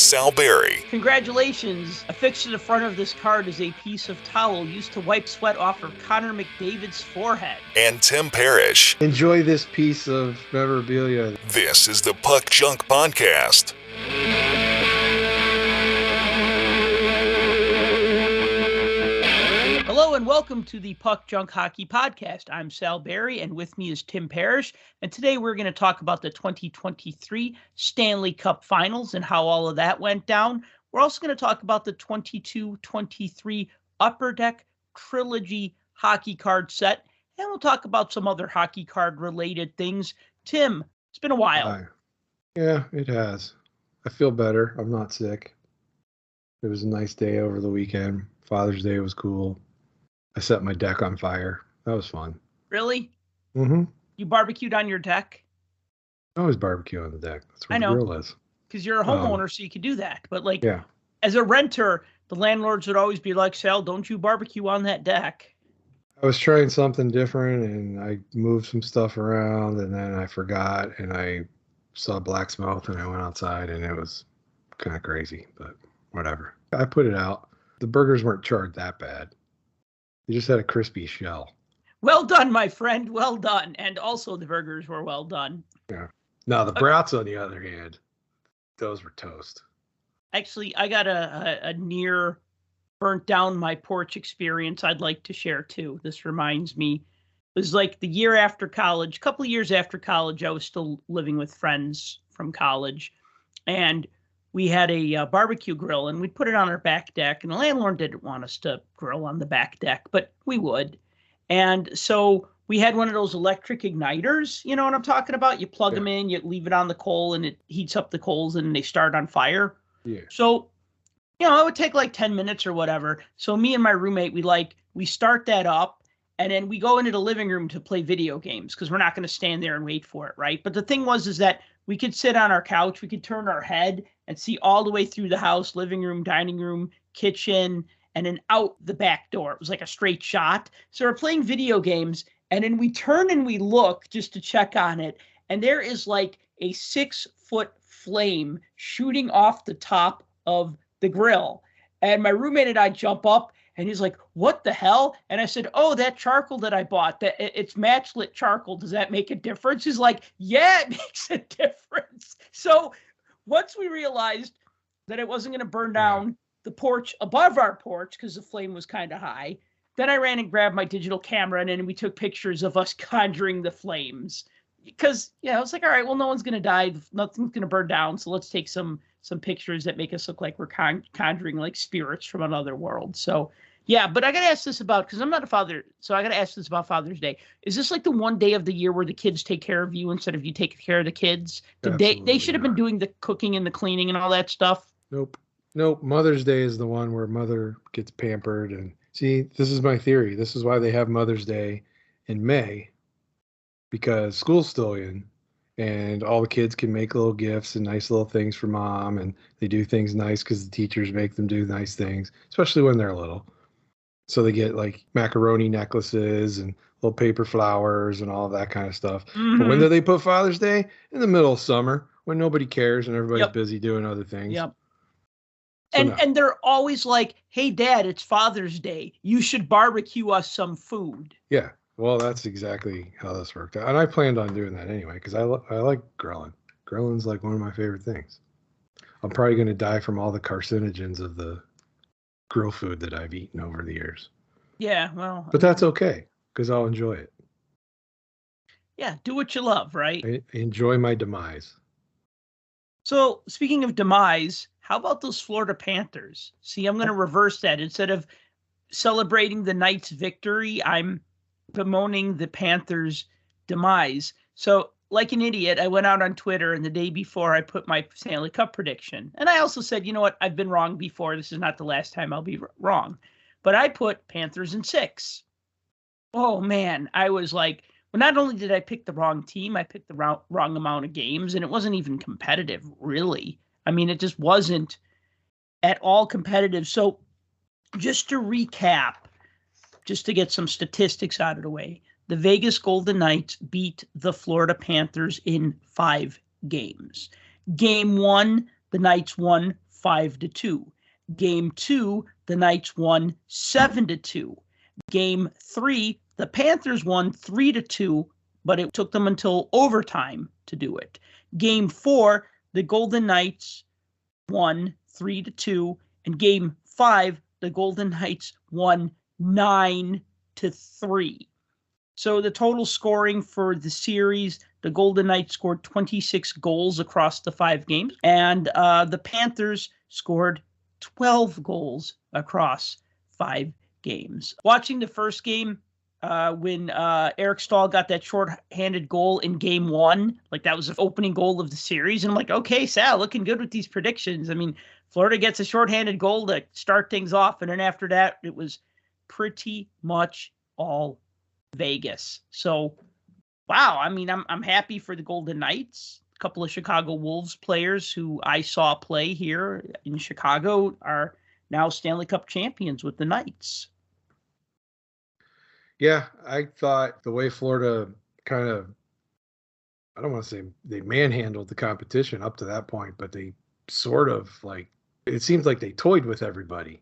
Sal Berry. Congratulations. Affixed to the front of this card is a piece of towel used to wipe sweat off of Connor McDavid's forehead. And Tim Parish. Enjoy this piece of memorabilia. This is the Puck Junk Podcast. Hello and welcome to the Puck Junk Hockey Podcast. I'm Sal Berry and with me is Tim Parish. And today we're going to talk about the 2023 Stanley Cup Finals and how all of that went down. We're also going to talk about the 22-23 Upper Deck Trilogy Hockey card set. And we'll talk about some other hockey card related things. Tim, it's been a while. Hi. Yeah, it has. I feel better. I'm not sick. It was a nice day over the weekend. Father's Day was cool. I set my deck on fire. That was fun. Really? Mm-hmm. You barbecued on your deck? I always barbecue on the deck. That's where the grill is. Because you're a homeowner, so you can do that. But yeah. As a renter, the landlords would always be like, Sal, don't you barbecue on that deck. I was trying something different, and I moved some stuff around, and then I forgot, and I saw black smoke, and I went outside, and it was kind of crazy, but whatever. I put it out. The burgers weren't charred that bad. They just had a crispy shell. Well done, my friend. Well done. And also the burgers were well done. Yeah. Now, the brats, on the other hand, those were toast. Actually, I got a near burnt down my porch experience I'd like to share, too. This reminds me. It was like the year after college, a couple of years after college, I was still living with friends from college. And we had a barbecue grill, and we'd put it on our back deck. And the landlord didn't want us to grill on the back deck, but we would. And so we had one of those electric igniters. You know what I'm talking about? You plug them in, you leave it on the coal, and it heats up the coals, and they start on fire. Yeah. So, it would take like 10 minutes or whatever. So me and my roommate, we start that up, and then we go into the living room to play video games because we're not going to stand there and wait for it, right? But the thing is that we could sit on our couch, we could turn our head and see all the way through the house, living room, dining room, kitchen, and then out the back door. It was like a straight shot. So we're playing video games, and then we turn and we look just to check on it, and there is like a 6-foot flame shooting off the top of the grill. And my roommate and I jump up, and he's like, what the hell? And I said, oh, that charcoal that I bought, it's match lit charcoal. Does that make a difference? He's like, yeah, it makes a difference. So once we realized that it wasn't going to burn down the porch above our porch because the flame was kind of high, then I ran and grabbed my digital camera, and then we took pictures of us conjuring the flames. Because, I was like, all right, well, no one's going to die. Nothing's going to burn down. So let's take some pictures that make us look like we're conjuring like spirits from another world. So, yeah, but I got to ask this about, because I'm not a father, so I got to ask this about Father's Day. Is this like the one day of the year where the kids take care of you instead of you taking care of the kids? They should have been doing the cooking and the cleaning and all that stuff. Nope. Mother's Day is the one where mother gets pampered. And see, this is my theory. This is why they have Mother's Day in May, because school's still in. And all the kids can make little gifts and nice little things for mom. And they do things nice because the teachers make them do nice things, especially when they're little. So they get like macaroni necklaces and little paper flowers and all of that kind of stuff. Mm-hmm. But when do they put Father's Day? In the middle of summer when nobody cares and everybody's busy doing other things. Yep. So and they're always like, hey, Dad, it's Father's Day. You should barbecue us some food. Yeah. Well, that's exactly how this worked out. And I planned on doing that anyway because I like grilling. Grilling's like one of my favorite things. I'm probably going to die from all the carcinogens of the grill food that I've eaten over the years. Yeah, well. But that's okay because I'll enjoy it. Yeah, do what you love, right? I enjoy my demise. So, speaking of demise, how about those Florida Panthers? See, I'm going to reverse that. Instead of celebrating the Knights' victory, I'm bemoaning the Panthers' demise. So, like an idiot, I went out on Twitter, and the day before I put my Stanley Cup prediction. And I also said, you know what? I've been wrong before. This is not the last time I'll be wrong. But I put Panthers in 6. Oh, man. I was like, well, not only did I pick the wrong team, I picked the wrong amount of games, and it wasn't even competitive, really. I mean, it just wasn't at all competitive. So just to recap, just to get some statistics out of the way, the Vegas Golden Knights beat the Florida Panthers in 5 games. Game 1, the Knights won 5-2. Game 2, the Knights won 7-2. Game 3, the Panthers won 3-2, but it took them until overtime to do it. Game 4, the Golden Knights won 3-2, and Game 5, the Golden Knights won 9-3. So the total scoring for the series, the Golden Knights scored 26 goals across the 5 games, and the Panthers scored 12 goals across 5 games. Watching the first game, when Eric Stahl got that shorthanded goal in Game 1, like that was the opening goal of the series, and I'm like, okay, Sal, looking good with these predictions. I mean, Florida gets a shorthanded goal to start things off, and then after that, it was pretty much all Vegas. So, wow, I mean, I'm happy for the Golden Knights. A couple of Chicago Wolves players who I saw play here in Chicago are now Stanley Cup champions with the Knights. Yeah, I thought the way Florida kind of, I don't want to say they manhandled the competition up to that point, but they sort of like, it seems like they toyed with everybody.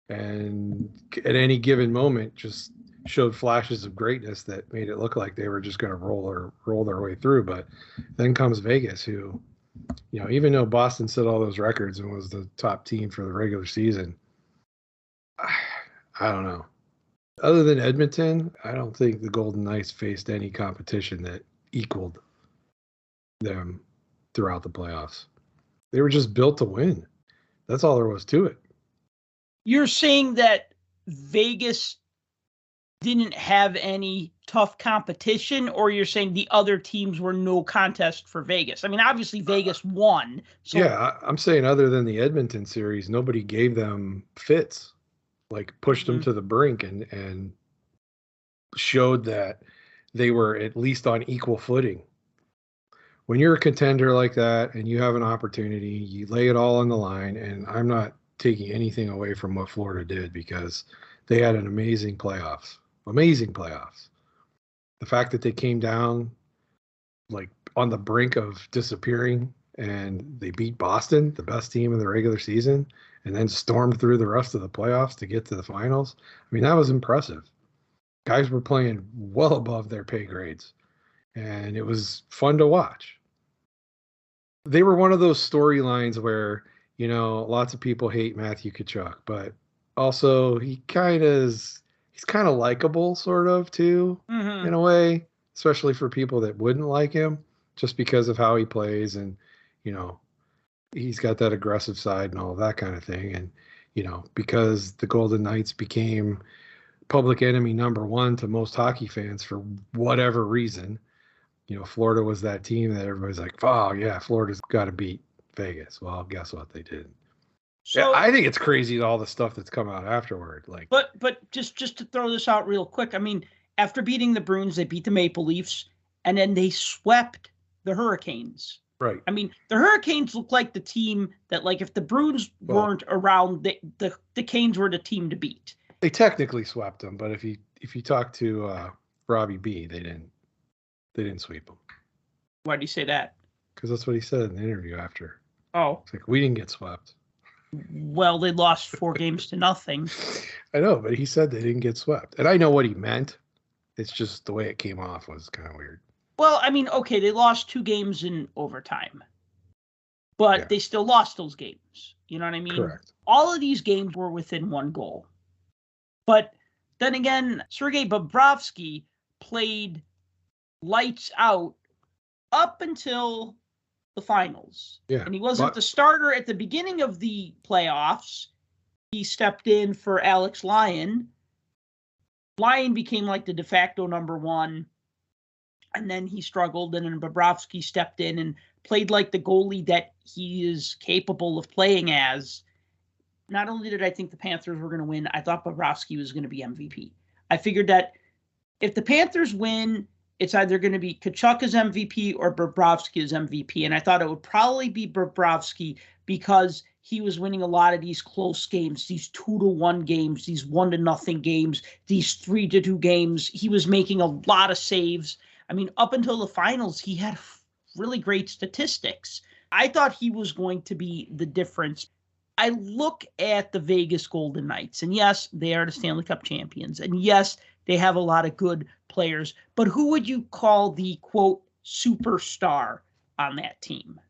And at any given moment, just showed flashes of greatness that made it look like they were just going to roll their way through. But then comes Vegas, who, you know, even though Boston set all those records and was the top team for the regular season, I don't know. Other than Edmonton, I don't think the Golden Knights faced any competition that equaled them throughout the playoffs. They were just built to win. That's all there was to it. You're saying that Vegas didn't have any tough competition, or you're saying the other teams were no contest for Vegas? I mean, obviously Vegas won. So. Yeah, I'm saying other than the Edmonton series, nobody gave them fits, like pushed them to the brink and showed that they were at least on equal footing. When you're a contender like that and you have an opportunity, you lay it all on the line, and I'm not taking anything away from what Florida did because they had an amazing playoffs. The fact that they came down like on the brink of disappearing and they beat Boston, the best team in the regular season, and then stormed through the rest of the playoffs to get to the finals. I mean, that was impressive. Guys were playing well above their pay grades, and it was fun to watch. They were one of those storylines where, you know, lots of people hate Matthew Tkachuk, but also he's kind of likable sort of too, in a way, especially for people that wouldn't like him just because of how he plays. And, you know, he's got that aggressive side and all that kind of thing. And, you know, because the Golden Knights became public enemy number 1 to most hockey fans for whatever reason, you know, Florida was that team that everybody's like, oh yeah, Florida's got to beat Vegas. Well, guess what? They did. So, yeah, I think it's crazy all the stuff that's come out afterward. Like, but just to throw this out real quick, I mean, after beating the Bruins, they beat the Maple Leafs, and then they swept the Hurricanes. Right. I mean, the Hurricanes look like the team that, like, if the Bruins weren't around, the Canes were the team to beat. They technically swept them, but if you talk to Robbie B, they didn't sweep them. Why do you say that? Because that's what he said in the interview after. Oh. It's like, we didn't get swept. Well, they lost 4 games to nothing. I know, but he said they didn't get swept. And I know what he meant. It's just the way it came off was kind of weird. Well, I mean, okay, they lost 2 games in overtime. But they still lost those games. You know what I mean? Correct. All of these games were within 1 goal. But then again, Sergei Bobrovsky played lights out up until the finals. Yeah. And he wasn't the starter at the beginning of the playoffs. He stepped in for Alex Lyon. Lyon became like the de facto number 1. And then he struggled, and then Bobrovsky stepped in and played like the goalie that he is capable of playing as. Not only did I think the Panthers were going to win, I thought Bobrovsky was going to be MVP. I figured that if the Panthers win, it's either going to be Tkachuk as MVP or Bobrovsky as MVP. And I thought it would probably be Bobrovsky because he was winning a lot of these close games, these 2-1 games, these 1-0 games, these 3-2 games. He was making a lot of saves. I mean, up until the finals, he had really great statistics. I thought he was going to be the difference. I look at the Vegas Golden Knights, and yes, they are the Stanley Cup champions. And yes, they have a lot of good players. But who would you call the, quote, superstar on that team?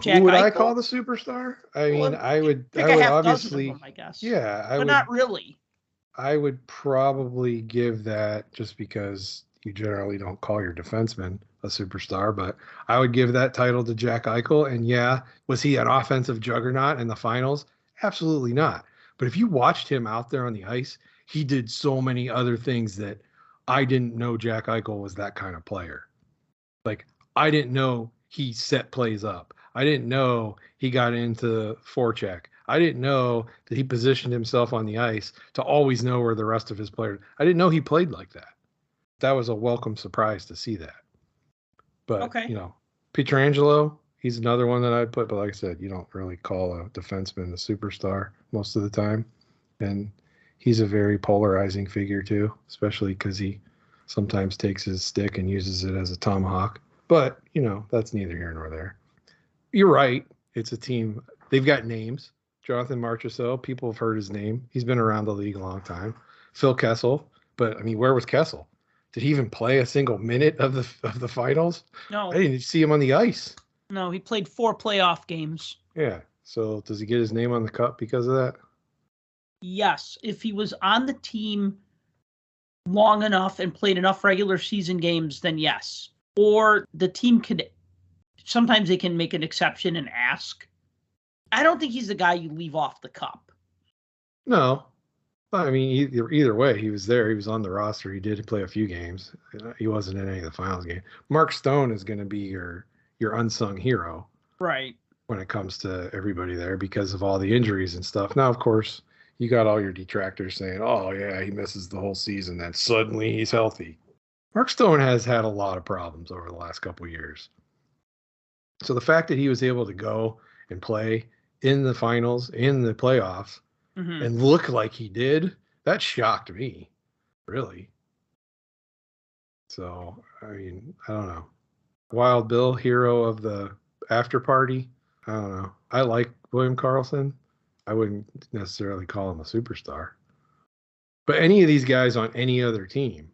Who would I call the superstar? I mean, I would obviously, them, I guess. Yeah, but not really. I would probably give that, just because you generally don't call your defenseman a superstar, but I would give that title to Jack Eichel. And yeah, was he an offensive juggernaut in the finals? Absolutely not. But if you watched him out there on the ice, he did so many other things that I didn't know Jack Eichel was that kind of player. Like, I didn't know he set plays up. I didn't know he got into forecheck. I didn't know that he positioned himself on the ice to always know where the rest of his players. I didn't know he played like that. That was a welcome surprise to see that. But, okay. Pietrangelo, he's another one that I'd put. But like I said, you don't really call a defenseman a superstar most of the time. And he's a very polarizing figure too, especially because he sometimes takes his stick and uses it as a tomahawk. But, that's neither here nor there. You're right. It's a team. They've got names. Jonathan Marchessault, people have heard his name. He's been around the league a long time. Phil Kessel. But, I mean, where was Kessel? Did he even play a single minute of the finals? No. I didn't see him on the ice. No, he played 4 playoff games. Yeah. So does he get his name on the cup because of that? Yes. If he was on the team long enough and played enough regular season games, then yes. Or the team sometimes they can make an exception and ask. I don't think he's the guy you leave off the cup. No. I mean, either way, he was there. He was on the roster. He did play a few games. He wasn't in any of the finals game. Mark Stone is going to be your unsung hero, right, when it comes to everybody there because of all the injuries and stuff. Now, of course, you got all your detractors saying, "Oh yeah, he misses the whole season, then suddenly he's healthy." Mark Stone has had a lot of problems over the last couple of years. So the fact that he was able to go and play in the finals, in the playoffs, and look like he did, that shocked me, really. So, I mean, I don't know. Wild Bill, hero of the after party. I don't know. I like William Karlsson. I wouldn't necessarily call him a superstar. But any of these guys on any other team,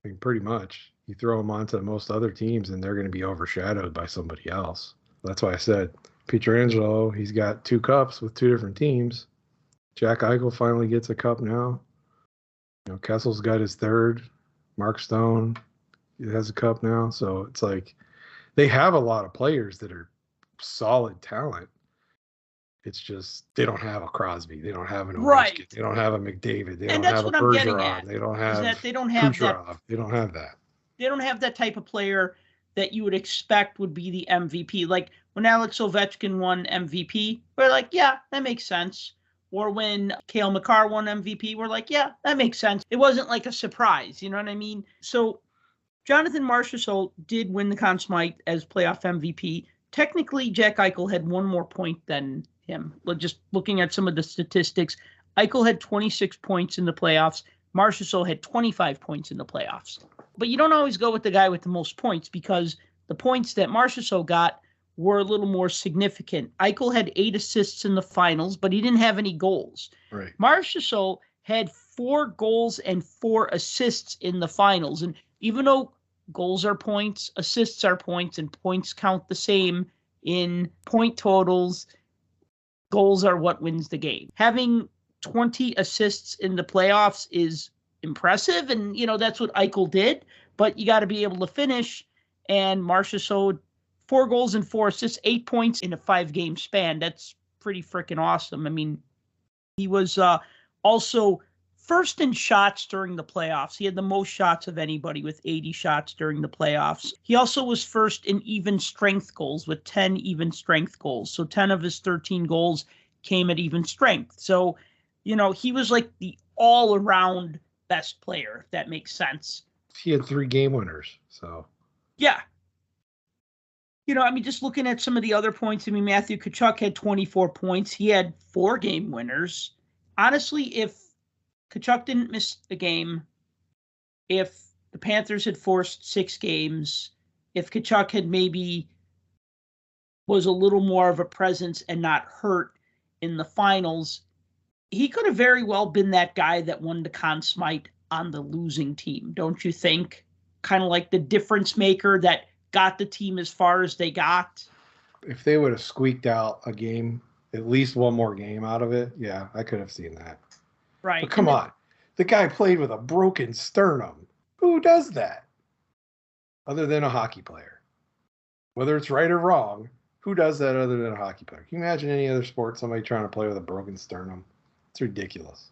I mean, pretty much, you throw them onto most other teams and they're going to be overshadowed by somebody else. That's why I said Pietrangelo, he's got 2 cups with 2 different teams. Jack Eichel finally gets a cup now. Kessel's got his 3rd. Mark Stone has a cup now. So it's like they have a lot of players that are solid talent. It's just they don't have a Crosby. They don't have an Ovechkin. Right. They don't have a McDavid. They and don't have a Bergeron. They don't have that they don't have Kucherov. that. They don't have that. They don't have that type of player that you would expect would be the MVP. Like when Alex Ovechkin won MVP, we're like, yeah, that makes sense. Or when Cale Makar won MVP, we're like, yeah, that makes sense. It wasn't like a surprise, you know what I mean? So Jonathan Marchessault did win the Conn Smythe as playoff MVP. Technically, Jack Eichel had 1 more point than him. Just looking at some of the statistics, Eichel had 26 points in the playoffs. Marchessault had 25 points in the playoffs. But you don't always go with the guy with the most points because the points that Marchessault got were a little more significant. Eichel had 8 assists in the finals, but he didn't have any goals. Right. Marchessault had 4 goals and 4 assists in the finals. And even though goals are points, assists are points, and points count the same in point totals, goals are what wins the game. Having 20 assists in the playoffs is impressive, and that's what Eichel did, but you got to be able to finish, and Marchessault 4 goals and 4 assists, 8 points in a 5-game span. That's pretty freaking awesome. I mean, he was also first in shots during the playoffs. He had the most shots of anybody with 80 shots during the playoffs. He also was first in even strength goals with 10 even strength goals. So 10 of his 13 goals came at even strength. So, he was like the all-around best player, if that makes sense. He had 3 game winners, so. Yeah. Just looking at some of the other points, Matthew Tkachuk had 24 points. He had 4 game winners. Honestly, if Tkachuk didn't miss a game, if the Panthers had forced 6 games, if Tkachuk had maybe was a little more of a presence and not hurt in the finals, he could have very well been that guy that won the Conn Smythe on the losing team, don't you think? Kind of like the difference maker that got the team as far as they got. If they would have squeaked out a game, at least one more game out of it, yeah, I could have seen that. Right. But come on. The guy played with a broken sternum. Who does that? Other than a hockey player. Whether it's right or wrong, who does that other than a hockey player? Can you imagine any other sport, somebody trying to play with a broken sternum? It's ridiculous.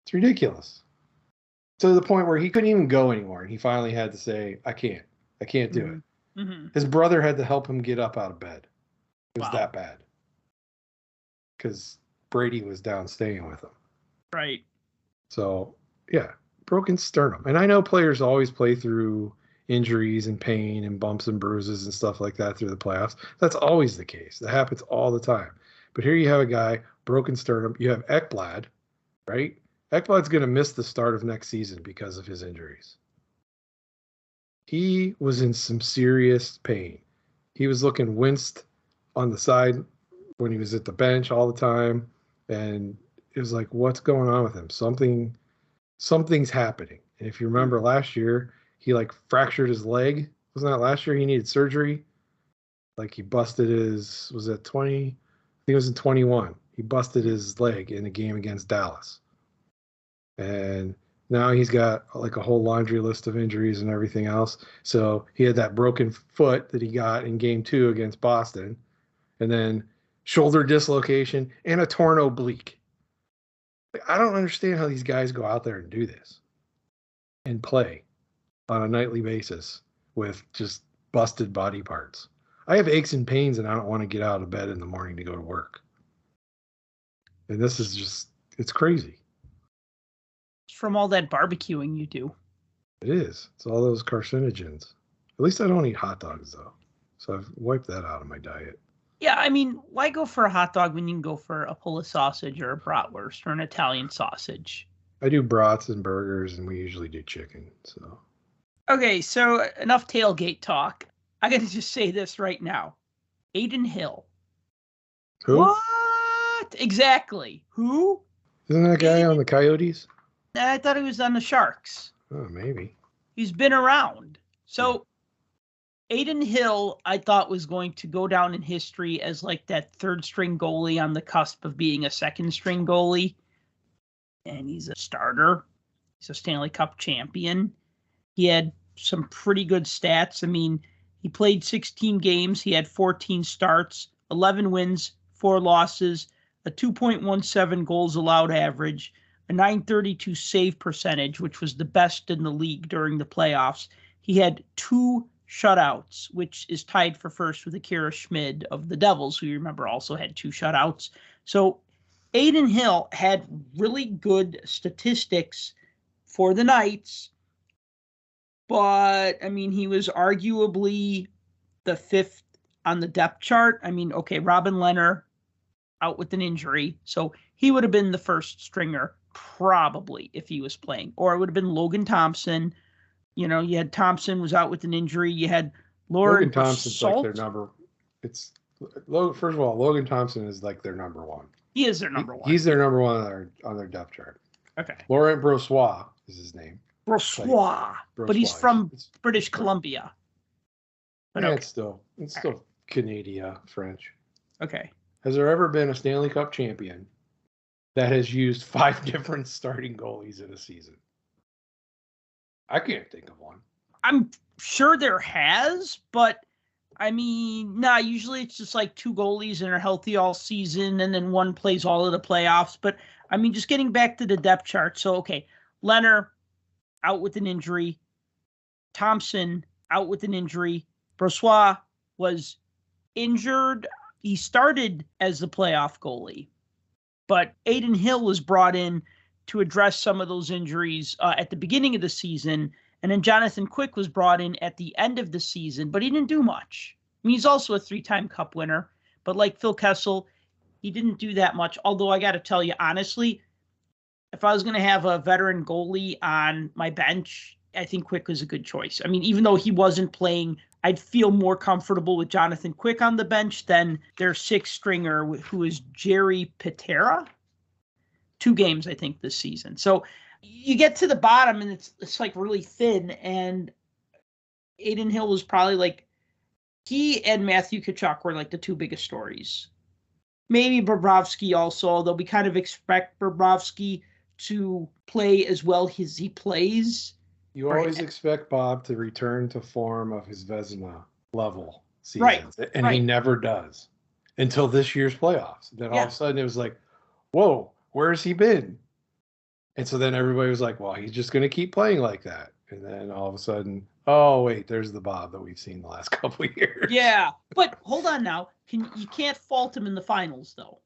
It's ridiculous. To the point where he couldn't even go anymore. And he finally had to say, I can't do it. Mm-hmm. His brother had to help him get up out of bed. It was that bad. Because Brady was down staying with him. Right. So, yeah, broken sternum. And I know players always play through injuries and pain and bumps and bruises and stuff like that through the playoffs. That's always the case. That happens all the time. But here you have a guy, broken sternum. You have Ekblad, right? Ekblad's going to miss the start of next season because of his injuries. He was in some serious pain. He was looking winced on the side when he was at the bench all the time. And it was like, what's going on with him? Something's happening. And if you remember last year, he like fractured his leg. Wasn't that last year he needed surgery? Like he busted his, was that 20? I think it was in 21. He busted his leg in a game against Dallas. And now he's got like a whole laundry list of injuries and everything else. So he had that broken foot that he got in game 2 against Boston. And then shoulder dislocation and a torn oblique. I don't understand how these guys go out there and do this and play on a nightly basis with just busted body parts. I have aches and pains and I don't want to get out of bed in the morning to go to work. And this is just, it's crazy. It's from all that barbecuing you do. It is. It's all those carcinogens. At least I don't eat hot dogs though. So I've wiped that out of my diet. Yeah, I mean, why go for a hot dog when you can go for a Polish sausage or a bratwurst or an Italian sausage? I do brats and burgers, and we usually do chicken. So, okay, so enough tailgate talk. I got to just say this right now. Adin Hill. Who? What? Exactly. Who? Isn't that guy on the Coyotes? I thought he was on the Sharks. Oh, maybe. He's been around. So Adin Hill, I thought, was going to go down in history as like that third string goalie on the cusp of being a second string goalie. And he's a starter. He's a Stanley Cup champion. He had some pretty good stats. I mean, he played 16 games. He had 14 starts, 11 wins, 4 losses, a 2.17 goals allowed average, a .932 save percentage, which was the best in the league during the playoffs. He had 2 shutouts, which is tied for first with Akira Schmid of the Devils, who you remember also had 2 shutouts. So Adin Hill had really good statistics for the Knights, but, I mean, he was arguably the 5th on the depth chart. I mean, okay, Robin Lehner out with an injury, so he would have been the first stringer probably if he was playing, or it would have been Logan Thompson. You know, you had Thompson was out with an injury. You had Logan Thompson's like their number. It's first of all, Logan Thompson is like their number 1. He is their number 1. He's their number 1 on their depth chart. Okay. Laurent Brossoit is his name. Brossoit. But he's from British Columbia. But yeah, okay. it's still Canada, French. Okay. Has there ever been a Stanley Cup champion that has used 5 different starting goalies in a season? I can't think of one. I'm sure there has, but I mean, usually it's just like 2 goalies and are healthy all season, and then one plays all of the playoffs. But I mean, just getting back to the depth chart. So, okay, Lehner out with an injury. Thompson out with an injury. Brossoit was injured. He started as the playoff goalie, but Adin Hill was brought in to address some of those injuries at the beginning of the season. And then Jonathan Quick was brought in at the end of the season, but he didn't do much. I mean, he's also a 3-time Cup winner, but like Phil Kessel, he didn't do that much. Although I got to tell you, honestly, if I was going to have a veteran goalie on my bench, I think Quick was a good choice. I mean, even though he wasn't playing I'd feel more comfortable with Jonathan Quick on the bench than their sixth stringer, who is Jerry Patera. 2 games, I think, this season. So you get to the bottom and it's like really thin. And Adin Hill was probably like, he and Matthew Tkachuk were like the 2 biggest stories. Maybe Bobrovsky also, although we kind of expect Bobrovsky to play as well as he plays. You always expect Bob to return to form of his Vezina level seasons. Right. And he never does until this year's playoffs. Then all of a sudden it was like, whoa, where's he been? And so then everybody was like, well, he's just going to keep playing like that. And then all of a sudden, oh, wait, there's the Bob that we've seen the last couple of years. Yeah, but hold on now. You can't fault him in the finals, though.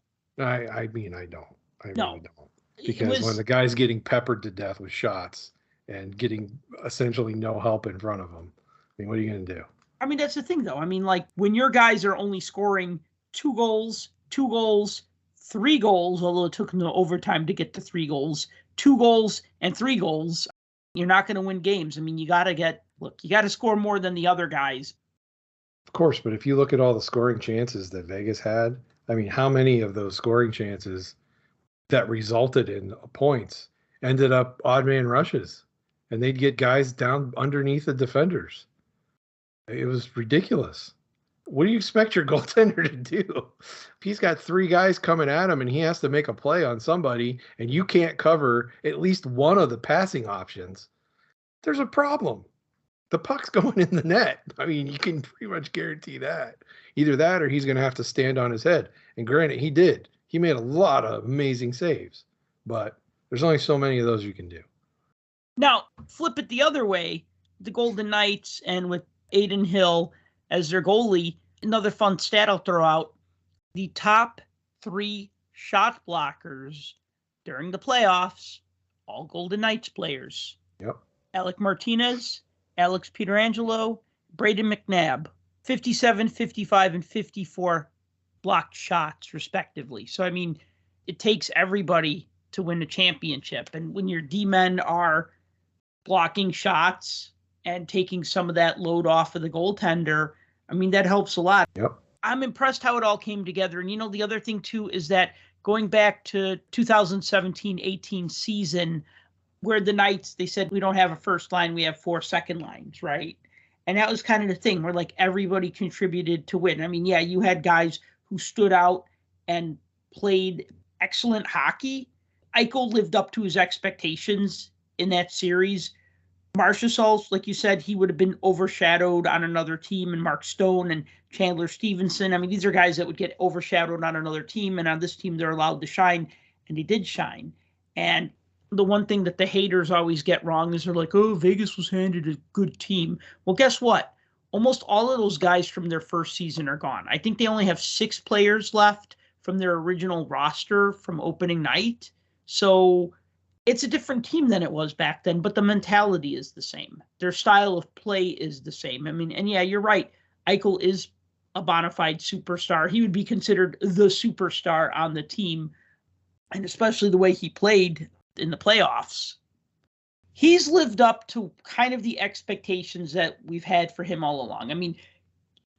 I mean, I don't. I No. really don't. Because when the guy's getting peppered to death with shots and getting essentially no help in front of him, I mean, what are you going to do? I mean, that's the thing, though. I mean, like, when your guys are only scoring 2 goals, 3 goals, although it took them to overtime to get to 3 goals, 2 goals and 3 goals, you're not going to win games. I mean, you got to score more than the other guys. Of course, but if you look at all the scoring chances that Vegas had, I mean, how many of those scoring chances that resulted in points ended up odd man rushes, and they'd get guys down underneath the defenders. It was ridiculous. What do you expect your goaltender to do? If he's got 3 guys coming at him and he has to make a play on somebody and you can't cover at least one of the passing options, there's a problem. The puck's going in the net. I mean, you can pretty much guarantee that. Either that or he's going to have to stand on his head. And granted, he did. He made a lot of amazing saves, but there's only so many of those you can do. Now, flip it the other way, the Golden Knights, and with Adin Hill as their goalie, another fun stat I'll throw out, the top 3 shot blockers during the playoffs, all Golden Knights players. Yep. Alec Martinez, Alex Pietrangelo, Braden McNabb, 57, 55, and 54 blocked shots, respectively. So, I mean, it takes everybody to win a championship. And when your D-men are blocking shots and taking some of that load off of the goaltender, I mean, that helps a lot. Yep. I'm impressed how it all came together. And, the other thing, too, is that going back to 2017-18 season, where the Knights, they said, we don't have a first line, we have 4 second lines, right? And that was kind of the thing where, like, everybody contributed to win. I mean, yeah, you had guys who stood out and played excellent hockey. Eichel lived up to his expectations in that series. Marchessault, like you said, he would have been overshadowed on another team, and Mark Stone and Chandler Stevenson. I mean, these are guys that would get overshadowed on another team, and on this team they're allowed to shine, and they did shine. And the one thing that the haters always get wrong is they're like, oh, Vegas was handed a good team. Well, guess what? Almost all of those guys from their first season are gone. I think they only have 6 players left from their original roster from opening night. So it's a different team than it was back then, but the mentality is the same. Their style of play is the same. I mean, and yeah, you're right. Eichel is a bona fide superstar. He would be considered the superstar on the team, and especially the way he played in the playoffs. He's lived up to kind of the expectations that we've had for him all along. I mean,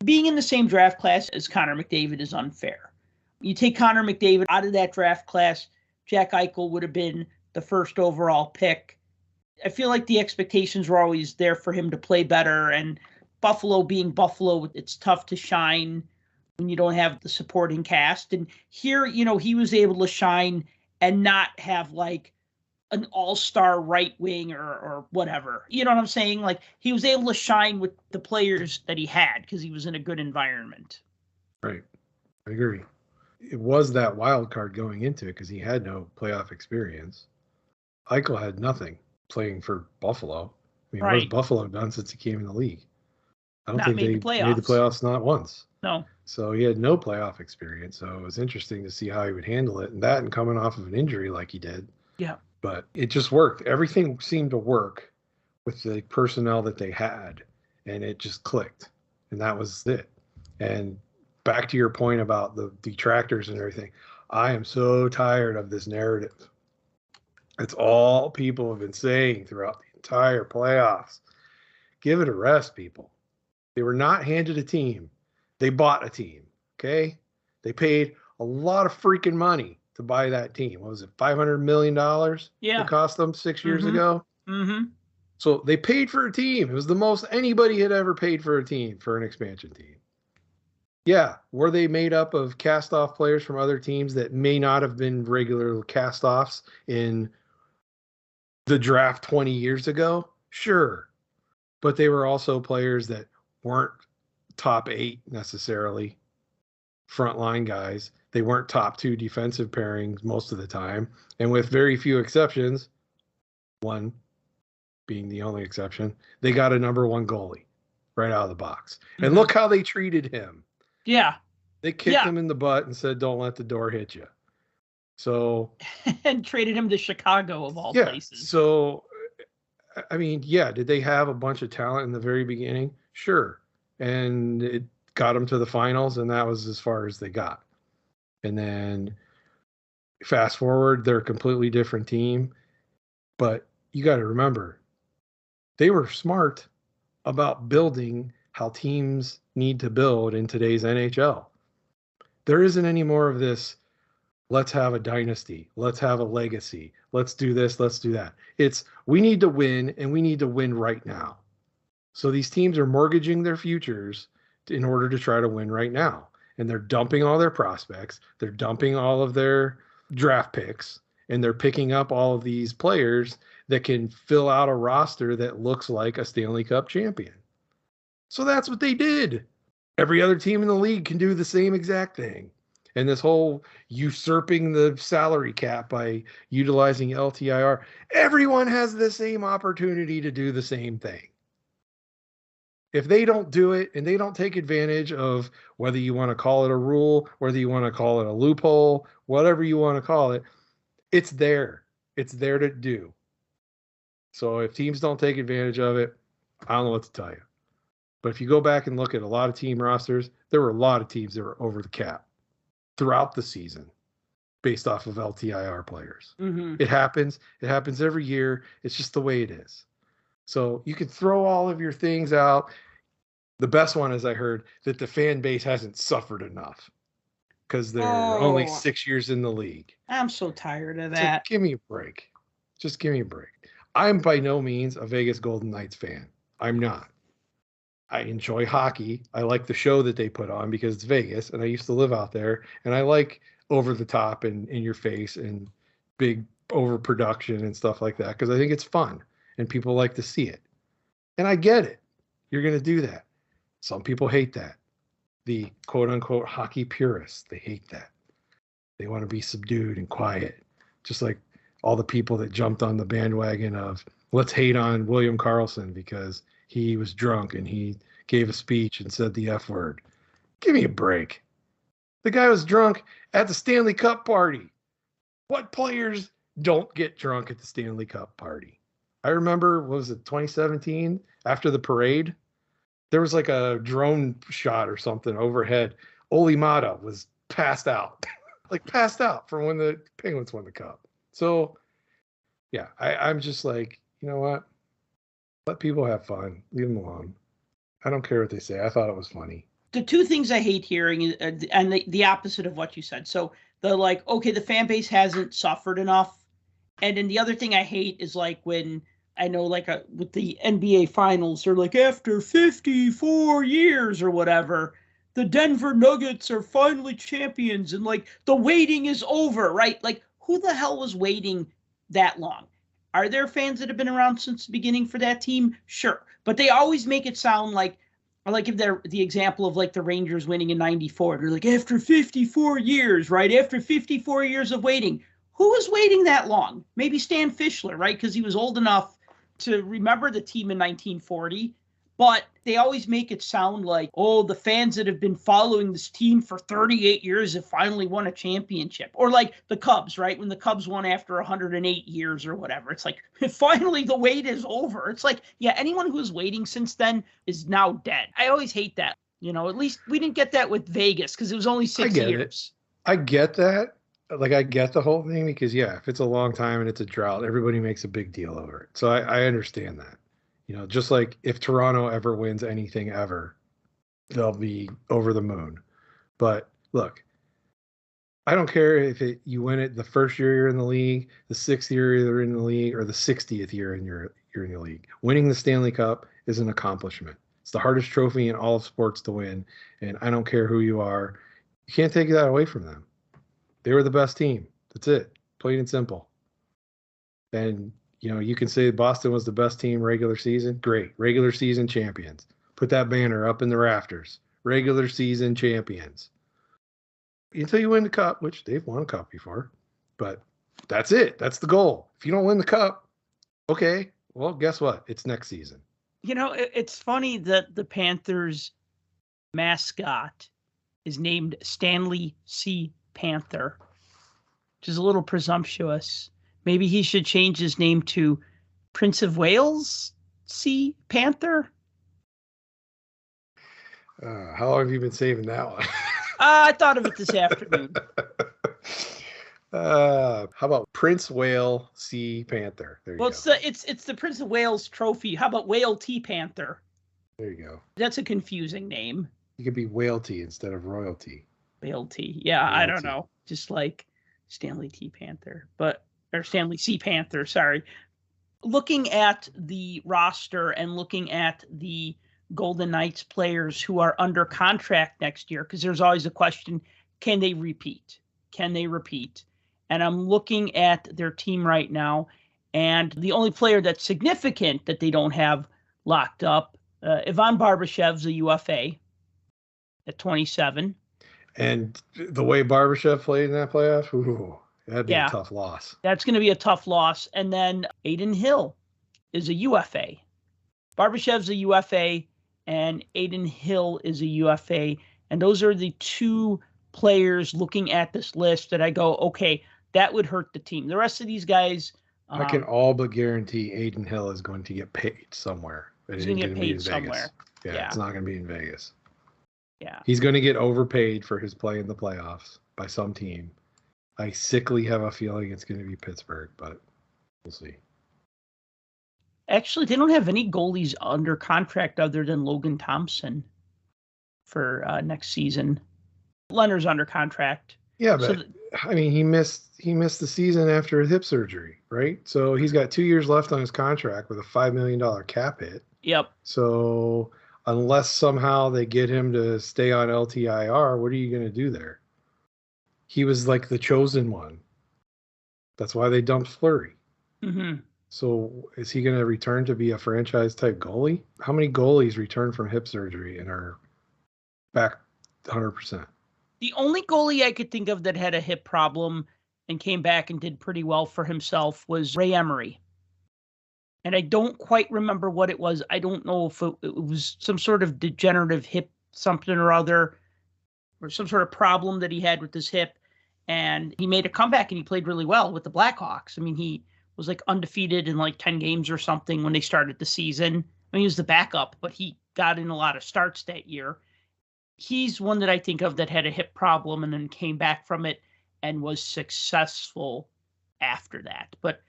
being in the same draft class as Connor McDavid is unfair. You take Connor McDavid out of that draft class, Jack Eichel would have been the first overall pick. I feel like the expectations were always there for him to play better, and Buffalo being Buffalo, it's tough to shine when you don't have the supporting cast. And here, he was able to shine and not have like an all-star right wing or whatever. You know what I'm saying? Like, he was able to shine with the players that he had because he was in a good environment. Right. I agree. It was that wild card going into it because he had no playoff experience. Eichel had nothing playing for Buffalo. I mean, what has Buffalo done since he came in the league? I don't think they made the playoffs not once. No. So he had no playoff experience. So it was interesting to see how he would handle it. And that, and coming off of an injury like he did. Yeah. But it just worked. Everything seemed to work with the personnel that they had, and it just clicked. And that was it. And back to your point about the detractors and everything, I am so tired of this narrative. It's all people have been saying throughout the entire playoffs. Give it a rest, people. They were not handed a team. They bought a team. Okay. They paid a lot of freaking money to buy that team. What was it? $500 million? Yeah. It cost them 6 years Mhm. ago. Mm-hmm. So they paid for a team. It was the most anybody had ever paid for a team, for an expansion team. Yeah. Were they made up of cast off players from other teams that may not have been regular cast offs in the draft 20 years ago? Sure. But they were also players that weren't top 8 necessarily, frontline guys. They weren't top 2 defensive pairings most of the time. And with very few exceptions, one being the only exception, they got a number 1 goalie right out of the box. And look how they treated him. Yeah. They kicked him in the butt and said, don't let the door hit you. So. And traded him to Chicago, of all places. So, I mean, yeah, did they have a bunch of talent in the very beginning? Sure. And it got them to the finals, and that was as far as they got. And then fast forward, they're a completely different team. But you got to remember, they were smart about building how teams need to build in today's NHL. There isn't any more of this, let's have a dynasty, let's have a legacy, let's do this, let's do that. It's, we need to win, and we need to win right now. So these teams are mortgaging their futures in order to try to win right now. And they're dumping all their prospects, they're dumping all of their draft picks, and they're picking up all of these players that can fill out a roster that looks like a Stanley Cup champion. So that's what they did. Every other team in the league can do the same exact thing. And this whole usurping the salary cap by utilizing LTIR, everyone has the same opportunity to do the same thing. If they don't do it and they don't take advantage of, whether you want to call it a rule, whether you want to call it a loophole, whatever you want to call it, it's there. It's there to do. So if teams don't take advantage of it, I don't know what to tell you. But if you go back and look at a lot of team rosters, there were a lot of teams that were over the cap throughout the season based off of LTIR players. Mm-hmm. It happens. It happens every year. It's just the way it is. So you can throw all of your things out. The best one is, I heard that the fan base hasn't suffered enough because they're only 6 years in the league. I'm so tired of that. So give me a break. Just give me a break. I'm by no means a Vegas Golden Knights fan. I'm not. I enjoy hockey. I like the show that they put on because it's Vegas, and I used to live out there, and I like over the top and in your face and big overproduction and stuff like that because I think it's fun and people like to see it. And I get it. You're going to do that. Some people hate that. The quote unquote hockey purists, they hate that. They want to be subdued and quiet, just like all the people that jumped on the bandwagon of, let's hate on William Karlsson because he was drunk and he gave a speech and said the F word. Give me a break. The guy was drunk at the Stanley Cup party. What players don't get drunk at the Stanley Cup party? I remember, what was it, 2017? After the parade, there was like a drone shot or something overhead. Oli Mata was passed out. Like passed out from when the Penguins won the Cup. So, yeah, I'm just like, you know what? Let people have fun. Leave them alone. I don't care what they say. I thought it was funny. The two things I hate hearing, and the opposite of what you said. So the like, okay, the fan base hasn't suffered enough. And then the other thing I hate is like when I know like with the NBA finals, they're like, after 54 years or whatever, the Denver Nuggets are finally champions. And like the waiting is over, right? Like who the hell was waiting that long? Are there fans that have been around since the beginning for that team? Sure. But they always make it sound like if they're the example of like the Rangers winning in 94, they're like, after 54 years, right? After 54 years of waiting. Who was waiting that long? Maybe Stan Fischler, right? Because he was old enough to remember the team in 1940. But they always make it sound like, oh, the fans that have been following this team for 38 years have finally won a championship. Or like the Cubs, right? When the Cubs won after 108 years or whatever. It's like, finally the wait is over. It's like, yeah, anyone who was waiting since then is now dead. I always hate that. You know, at least we didn't get that with Vegas because it was only 6 years. I get that. Like, I get the whole thing because, yeah, if it's a long time and it's a drought, everybody makes a big deal over it. So I understand that. You know, just like if Toronto ever wins anything ever, they'll be over the moon. But look, I don't care if you win it the first year you're in the league, the 6th year you're in the league, or the 60th year you're in the league. Winning the Stanley Cup is an accomplishment. It's the hardest trophy in all of sports to win, and I don't care who you are. You can't take that away from them. They were the best team. That's it. Plain and simple. And, you can say Boston was the best team regular season. Great. Regular season champions. Put that banner up in the rafters. Regular season champions. Until you win the cup, which they've won a cup before. But that's it. That's the goal. If you don't win the cup, okay, well, guess what? It's next season. It's funny that the Panthers mascot is named Stanley C. Panther, which is a little presumptuous. Maybe he should change his name to Prince of Wales C. Panther. How long have you been saving that one? I thought of it this afternoon. How about Prince Whale C. Panther? There you go. It's the Prince of Wales trophy. How about Whale T. Panther? There you go. That's a confusing name. You could be Whale T instead of royalty. Whale T. Yeah, Whale I don't T. know. Just like Stanley T. Panther, or Stanley C. Panther, sorry. Looking at the roster and looking at the Golden Knights players who are under contract next year, because there's always a question, can they repeat? And I'm looking at their team right now, and the only player that's significant that they don't have locked up, Ivan Barbashev's a UFA at 27. And the way Barbashev played in that playoff, that'd be a tough loss. That's going to be a tough loss. And then Aiden Hill is a UFA. Barbashev's a UFA, and Aiden Hill is a UFA. And those are the two players looking at this list that I go, okay, that would hurt the team. The rest of these guys, I can all but guarantee Aiden Hill is going to get paid somewhere. He's going to get paid somewhere. Yeah, it's not going to be in Vegas. Yeah. He's going to get overpaid for his play in the playoffs by some team. I sickly have a feeling it's going to be Pittsburgh, but we'll see. Actually, they don't have any goalies under contract other than Logan Thompson for next season. Leonard's under contract. Yeah, but he missed the season after hip surgery, right? So he's got 2 years left on his contract with a $5 million cap hit. Yep. So unless somehow they get him to stay on LTIR, what are you going to do there? He was like the chosen one. That's why they dumped Fleury. Mm-hmm. So is he going to return to be a franchise-type goalie? How many goalies return from hip surgery and are back 100%? The only goalie I could think of that had a hip problem and came back and did pretty well for himself was Ray Emery. And I don't quite remember what it was. I don't know if it was some sort of degenerative hip something or other, or some sort of problem that he had with his hip. And he made a comeback and he played really well with the Blackhawks. I mean, he was like undefeated in like 10 games or something when they started the season. I mean, he was the backup, but he got in a lot of starts that year. He's one that I think of that had a hip problem and then came back from it and was successful after that. But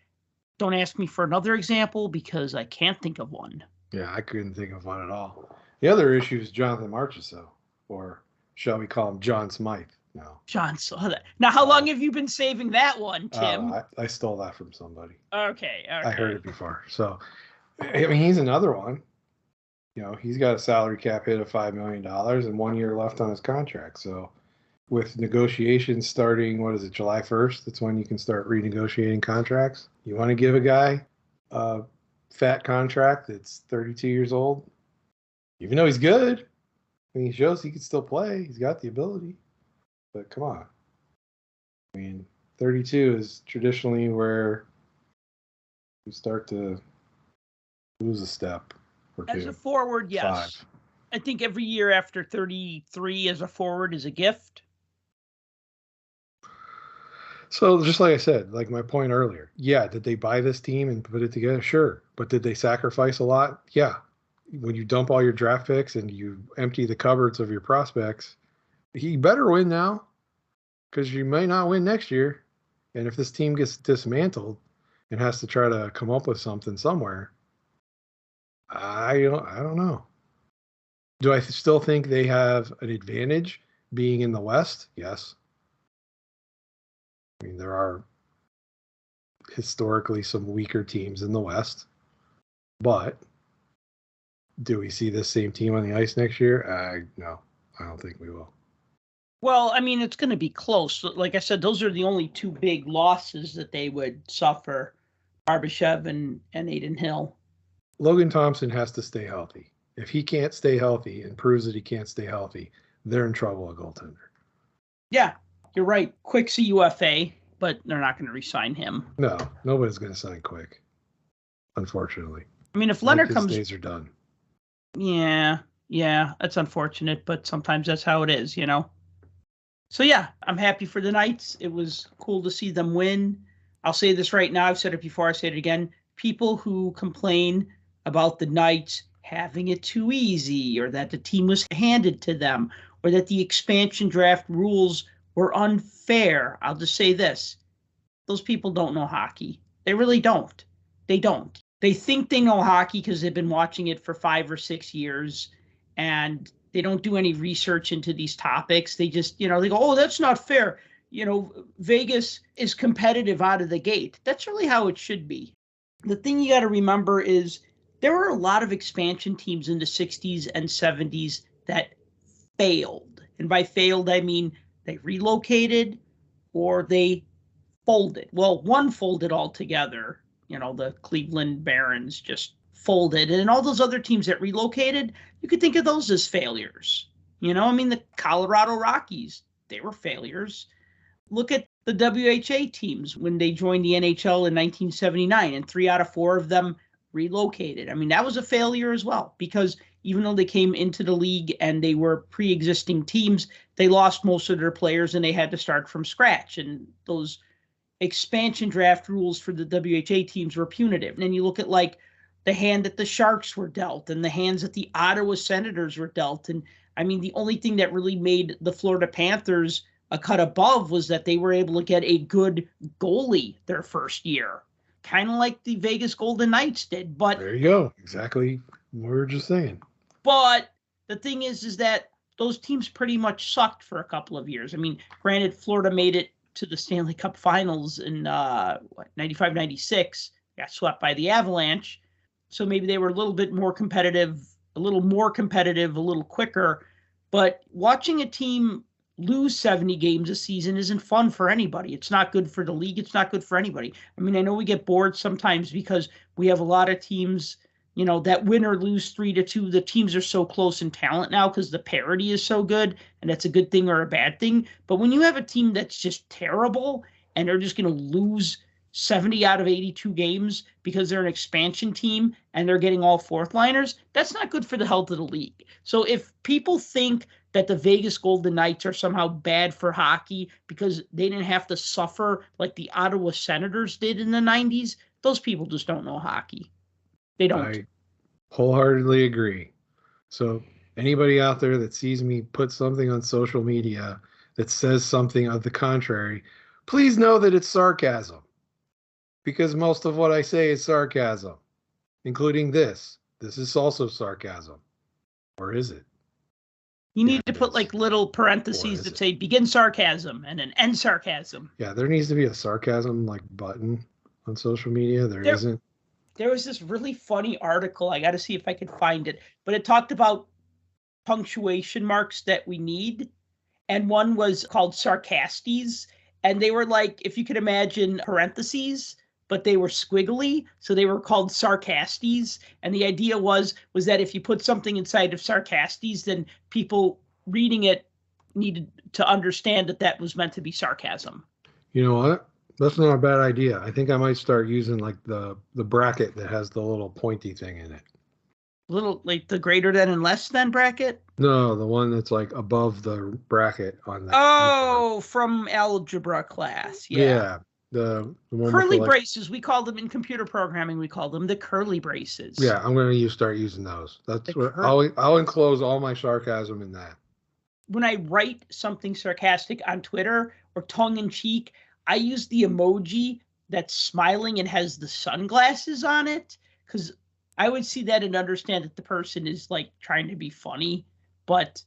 don't ask me for another example because I can't think of one. Yeah, I couldn't think of one at all. The other issue is Jonathan Marchessault, or shall we call him John Smythe now? John saw that. Now, how long have you been saving that one, Tim? I stole that from somebody. Okay. I heard it before. So, I mean, he's another one. He's got a salary cap hit of $5 million and 1 year left on his contract. So with negotiations starting, July 1st? That's when you can start renegotiating contracts. You want to give a guy a fat contract that's 32 years old, even though he's good. I mean, he shows he can still play. He's got the ability. But come on. I mean, 32 is traditionally where you start to lose a step. As a forward, yes. 5. I think every year after 33 as a forward is a gift. So just like I said, like my point earlier, yeah, did they buy this team and put it together? Sure. But did they sacrifice a lot? Yeah. When you dump all your draft picks and you empty the cupboards of your prospects, you better win now because you may not win next year. And if this team gets dismantled and has to try to come up with something somewhere, I don't know. Do I still think they have an advantage being in the West? Yes. I mean, there are historically some weaker teams in the West, but do we see this same team on the ice next year? No, I don't think we will. Well, I mean, it's going to be close. Like I said, those are the only two big losses that they would suffer, Barbashev and Adin Hill. Logan Thompson has to stay healthy. If he can't stay healthy and proves that he can't stay healthy, they're in trouble, a goaltender. Yeah, you're right. Quick's a UFA, but they're not going to re-sign him. No, nobody's going to sign Quick, unfortunately. I mean, if Leonard his comes... days are done. Yeah, that's unfortunate, but sometimes that's how it is, you know? So, yeah, I'm happy for the Knights. It was cool to see them win. I'll say this right now. I've said it before. I say it again. People who complain about the Knights having it too easy or that the team was handed to them or that the expansion draft rules were unfair. I'll just say this. Those people don't know hockey. They really don't. They don't. They think they know hockey because they've been watching it for 5 or 6 years, and they don't do any research into these topics. They just, they go, oh, that's not fair. Vegas is competitive out of the gate. That's really how it should be. The thing you got to remember is there were a lot of expansion teams in the 60s and 70s that failed. And by failed, I mean they relocated or they folded. Well, one folded altogether. The Cleveland Barons just folded. And all those other teams that relocated, you could think of those as failures. The Colorado Rockies, they were failures. Look at the WHA teams when they joined the NHL in 1979, and 3 out of 4 of them relocated. I mean, that was a failure as well, because even though they came into the league and they were pre-existing teams, they lost most of their players and they had to start from scratch. And those expansion draft rules for the WHA teams were punitive. And then you look at like the hand that the Sharks were dealt and the hands that the Ottawa Senators were dealt. And I mean, the only thing that really made the Florida Panthers a cut above was that they were able to get a good goalie their first year, kind of like the Vegas Golden Knights did. But there you go. Exactly what we were just saying. But the thing is that those teams pretty much sucked for a couple of years. I mean, granted, Florida made it to the Stanley Cup Finals in 95, 96, got swept by the Avalanche. So maybe they were a little bit more competitive, a little quicker. But watching a team lose 70 games a season isn't fun for anybody. It's not good for the league. It's not good for anybody. I mean, I know we get bored sometimes because we have a lot of teams, that win or lose 3-2. The teams are so close in talent now because the parity is so good, and that's a good thing or a bad thing. But when you have a team that's just terrible and they're just going to lose 70 out of 82 games because they're an expansion team and they're getting all fourth liners, that's not good for the health of the league. So if people think that the Vegas Golden Knights are somehow bad for hockey because they didn't have to suffer like the Ottawa Senators did in the 90s, those people just don't know hockey. They don't. I wholeheartedly agree. So anybody out there that sees me put something on social media that says something of the contrary, please know that it's sarcasm. Because most of what I say is sarcasm, including this. This is also sarcasm. Or is it? You need to put like little parentheses that say begin sarcasm and then end sarcasm. Yeah, there needs to be a sarcasm like button on social media. There isn't. There was this really funny article. I got to see if I could find it, but it talked about punctuation marks that we need. And one was called sarcastes. And they were like, if you could imagine parentheses, but they were squiggly. So they were called sarcastes. And the idea was that if you put something inside of sarcastes, then people reading it needed to understand that was meant to be sarcasm. You know what? That's not a bad idea. I think I might start using like the bracket that has the little pointy thing in it. Little like the greater than and less than bracket? No, the one that's like above the bracket on that. Oh, from algebra class. Yeah. The one curly braces. We call them in computer programming. We call them the curly braces. Yeah, I'm going to start using those. That's what I'll enclose all my sarcasm in that. When I write something sarcastic on Twitter or tongue in cheek, I use the emoji that's smiling and has the sunglasses on it because I would see that and understand that the person is like trying to be funny, but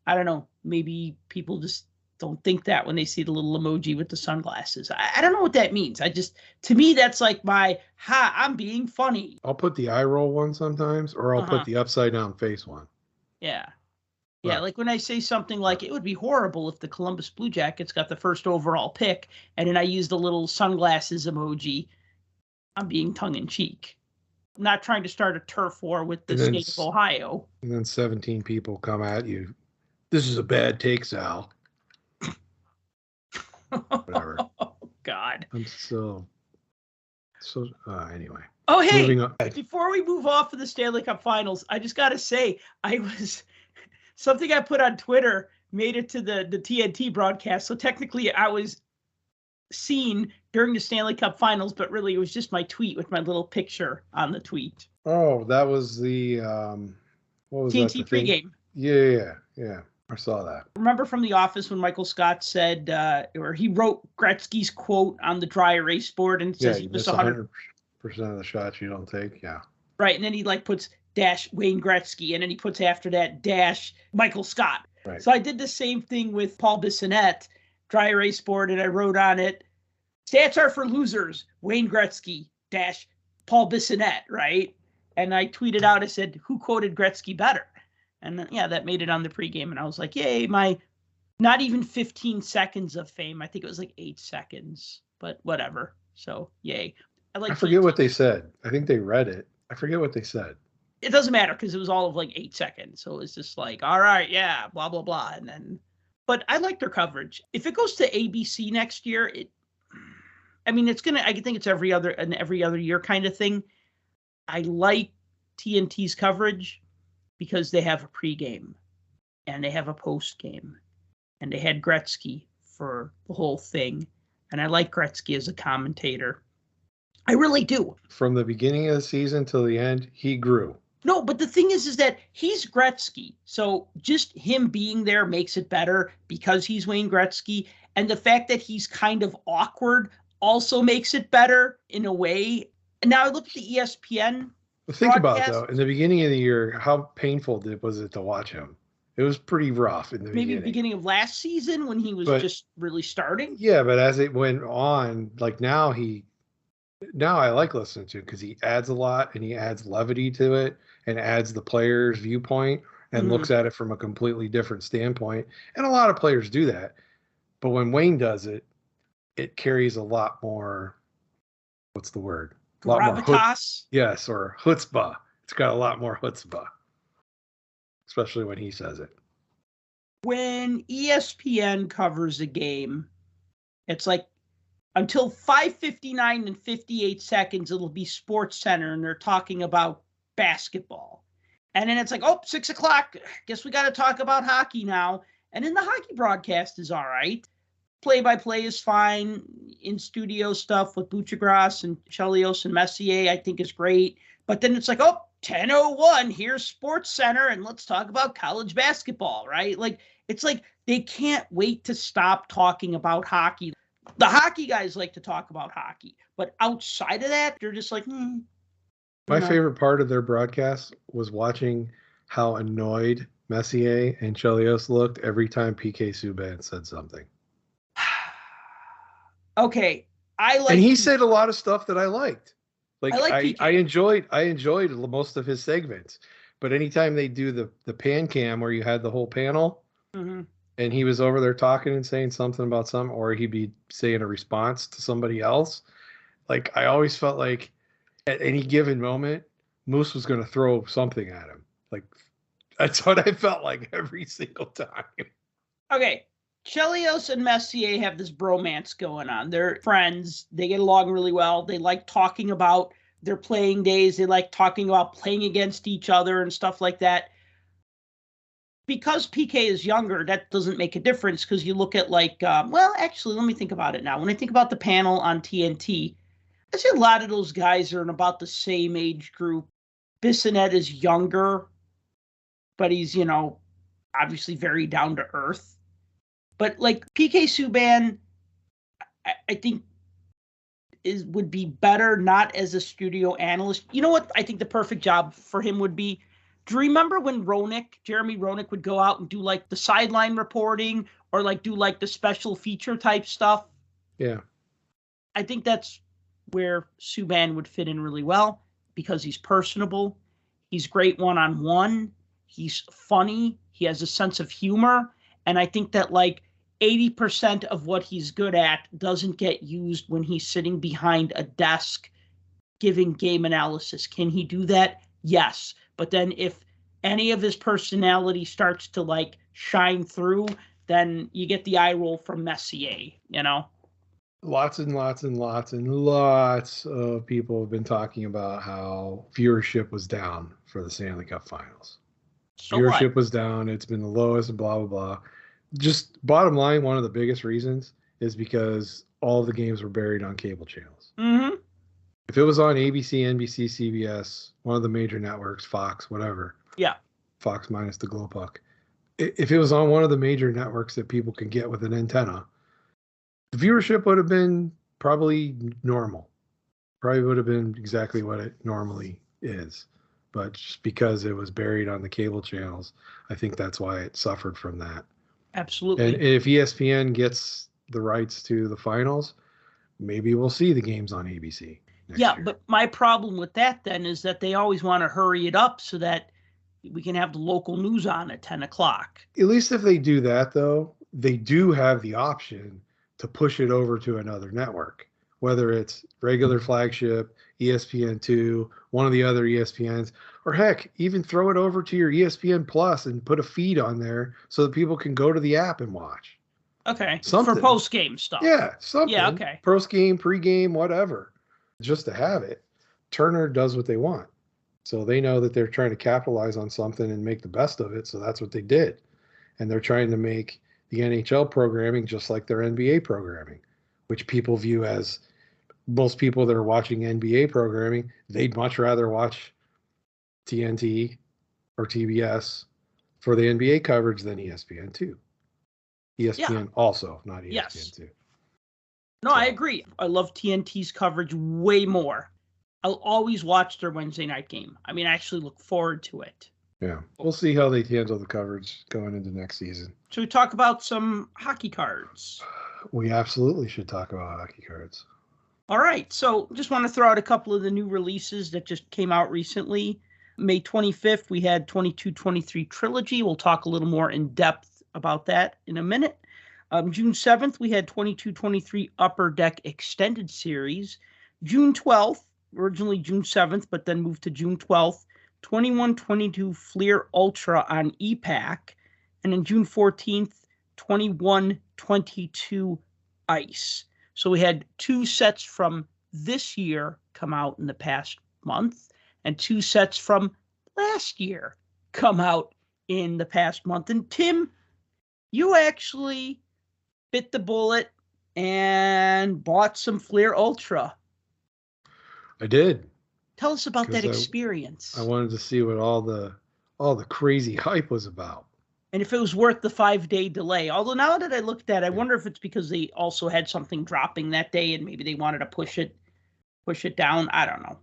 I don't know, maybe people just don't think that when they see the little emoji with the sunglasses. I don't know what that means. To me, that's like I'm being funny. I'll put the eye roll one sometimes, or I'll put the upside down face one. Yeah. Yeah, like when I say something like, it would be horrible if the Columbus Blue Jackets got the first overall pick, and then I use the little sunglasses emoji, I'm being tongue-in-cheek. I'm not trying to start a turf war with the state of Ohio. And then 17 people come at you. This is a bad take, Sal. Whatever. Oh, God. I'm so anyway. Oh, hey, before we move off of the Stanley Cup Finals, I just got to say, something I put on Twitter made it to the TNT broadcast. So technically I was seen during the Stanley Cup Finals, but really it was just my tweet with my little picture on the tweet. Oh, that was the what was TNT that? The pregame. Yeah. I saw that. Remember from The Office when Michael Scott said, or he wrote Gretzky's quote on the dry erase board, and it says he missed 100% of the shots you don't take. Yeah. Right, and then he like puts dash Wayne Gretzky, and then he puts after that dash Michael Scott. Right. So I did the same thing with Paul Bissonnette, dry erase board, and I wrote on it, stats are for losers, Wayne Gretzky dash Paul Bissonnette, right? And I tweeted out, I said, who quoted Gretzky better? And then, that made it on the pregame, and I was like, yay, my not even 15 seconds of fame. I think it was like 8 seconds, but whatever. So, yay. I forget what they said. I think they read it. I forget what they said. It doesn't matter because it was all of like 8 seconds. So it was just like, all right, yeah, blah, blah, blah. And then, but I like their coverage. If it goes to ABC next year, I think it's every other year kind of thing. I like TNT's coverage because they have a pregame and they have a postgame and they had Gretzky for the whole thing. And I like Gretzky as a commentator. I really do. From the beginning of the season till the end, he grew. No, but the thing is that he's Gretzky. So just him being there makes it better because he's Wayne Gretzky. And the fact that he's kind of awkward also makes it better in a way. And now I look at the ESPN. Think about, though, in the beginning of the year, how painful was it to watch him? It was pretty rough in the beginning. Maybe the beginning of last season when he was just really starting. Yeah, but as it went on, like now I like listening to him because he adds a lot and he adds levity to it and adds the player's viewpoint and looks at it from a completely different standpoint. And a lot of players do that. But when Wayne does it, it carries a lot more, what's the word? Gravitas? Yes, or chutzpah. It's got a lot more chutzpah, especially when he says it. When ESPN covers a game, it's like until 5:59 and 58 seconds, it'll be Sports Center, and they're talking about basketball. And then it's like, 6 o'clock. Guess we got to talk about hockey now. And then the hockey broadcast is all right. Play-by-play is fine. In-studio stuff with Buchagras and Chelios and Messier, I think is great. But then it's like, 10:01, here's Sports Center, and let's talk about college basketball, right? Like, it's like they can't wait to stop talking about hockey. The hockey guys like to talk about hockey, but outside of that, they're just like, My favorite part of their broadcast was watching how annoyed Messier and Chelios looked every time PK Subban said something. Okay, and he said a lot of stuff that I liked. Like I enjoyed most of his segments, but anytime they do the pan cam where you had the whole panel, and he was over there talking and saying something about something, or he'd be saying a response to somebody else, like I always felt like at any given moment, Moose was going to throw something at him. Like that's what I felt like every single time. Okay. Chelios and Messier have this bromance going on. They're friends. They get along really well. They like talking about their playing days. They like talking about playing against each other and stuff like that. Because PK is younger, that doesn't make a difference because you look at actually, let me think about it now. When I think about the panel on TNT, I see a lot of those guys are in about the same age group. Bissonnette is younger, but he's, obviously very down to earth. But like PK Subban, I think would be better not as a studio analyst. You know what? I think the perfect job for him would be. Do you remember when Jeremy Roenick would go out and do like the sideline reporting or like do like the special feature type stuff? Yeah. I think that's where Subban would fit in really well because he's personable. He's great one-on-one. He's funny. He has a sense of humor. And I think that like 80% of what he's good at doesn't get used when he's sitting behind a desk giving game analysis. Can he do that? Yes. But then if any of his personality starts to like shine through, then you get the eye roll from Messier, you know? Lots and lots and lots and lots of people have been talking about how viewership was down for the Stanley Cup Finals. So Viewership what? was down. It's been the lowest, blah, blah, blah. Just bottom line, one of the biggest reasons is because all the games were buried on cable channels. Mm-hmm. If it was on ABC, NBC, CBS, one of the major networks, Fox, whatever. Yeah. Fox minus the glow puck. If it was on one of the major networks that people can get with an antenna, the viewership would have been probably normal. Probably would have been exactly what it normally is. But just because it was buried on the cable channels, I think that's why it suffered from that. Absolutely. And if ESPN gets the rights to the finals, maybe we'll see the games on ABC. Yeah, Year. but my problem with that then is that they always want to hurry it up so that we can have the local news on at 10 o'clock. At least if they do that, though, they do have the option to push it over to another network, whether it's regular flagship, ESPN2, one of the other ESPNs, or heck, even throw it over to your ESPN Plus and put a feed on there so that people can go to the app and watch. Okay. Something. For post-game stuff. Yeah, something. Yeah, okay. Post-game, pre-game, whatever. Just to have it. Turner does what they want. So they know that they're trying to capitalize on something and make the best of it. So that's what they did. And they're trying to make the NHL programming just like their NBA programming, which people view as most people that are watching NBA programming, they'd much rather watch TNT or TBS for the NBA coverage than ESPN2. ESPN also, not ESPN2. Yes. No, I agree. I love TNT's coverage way more. I'll always watch their Wednesday night game. I mean, I actually look forward to it. Yeah. We'll see how they handle the coverage going into next season. Should we talk about some hockey cards? We absolutely should talk about hockey cards. All right. So just want to throw out a couple of the new releases that just came out recently. May 25th, we had 22-23 Trilogy. We'll talk a little more in depth about that in a minute. June 7th, we had 22-23 Upper Deck Extended Series. June 12th, originally June 7th, but then moved to June 12th, 21-22 Fleer Ultra on E-Pack. And then June 14th, 21-22 Ice. So we had two sets from this year come out in the past month, and two sets from last year come out in the past month. And Tim, you actually bit the bullet and bought some Fleer Ultra. I did. Tell us about that 'Cause experience. I wanted to see what all the crazy hype was about. And if it was worth the 5-day delay. Although now that I looked at it, I wonder if it's because they also had something dropping that day and maybe they wanted to push it down. I don't know.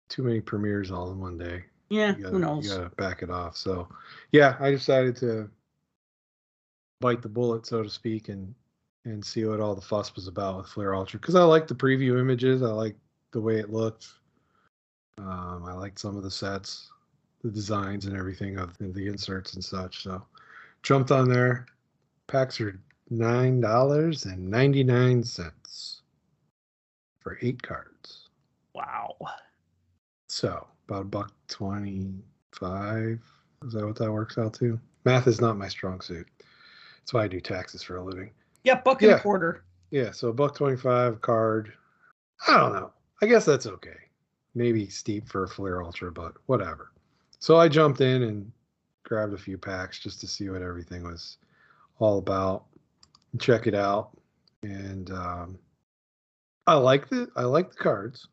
Too many premieres all in one day. Yeah, who knows? You gotta back it off. So yeah, I decided to bite the bullet, so to speak, and see what all the fuss was about with Fleer Ultra. Because I liked the preview images. I liked the way it looked. I liked some of the sets, the designs and everything of the inserts and such. So jumped on there. Packs are $9.99 for 8 cards. Wow. So about $1.25. Is that what that works out to? Math is not my strong suit. That's why I do taxes for a living. Yeah, buck and a quarter. Yeah, so $1.25 card. I don't know. I guess that's okay. Maybe steep for a Fleer Ultra, but whatever. So I jumped in and grabbed a few packs just to see what everything was all about. Check it out. And I like the cards.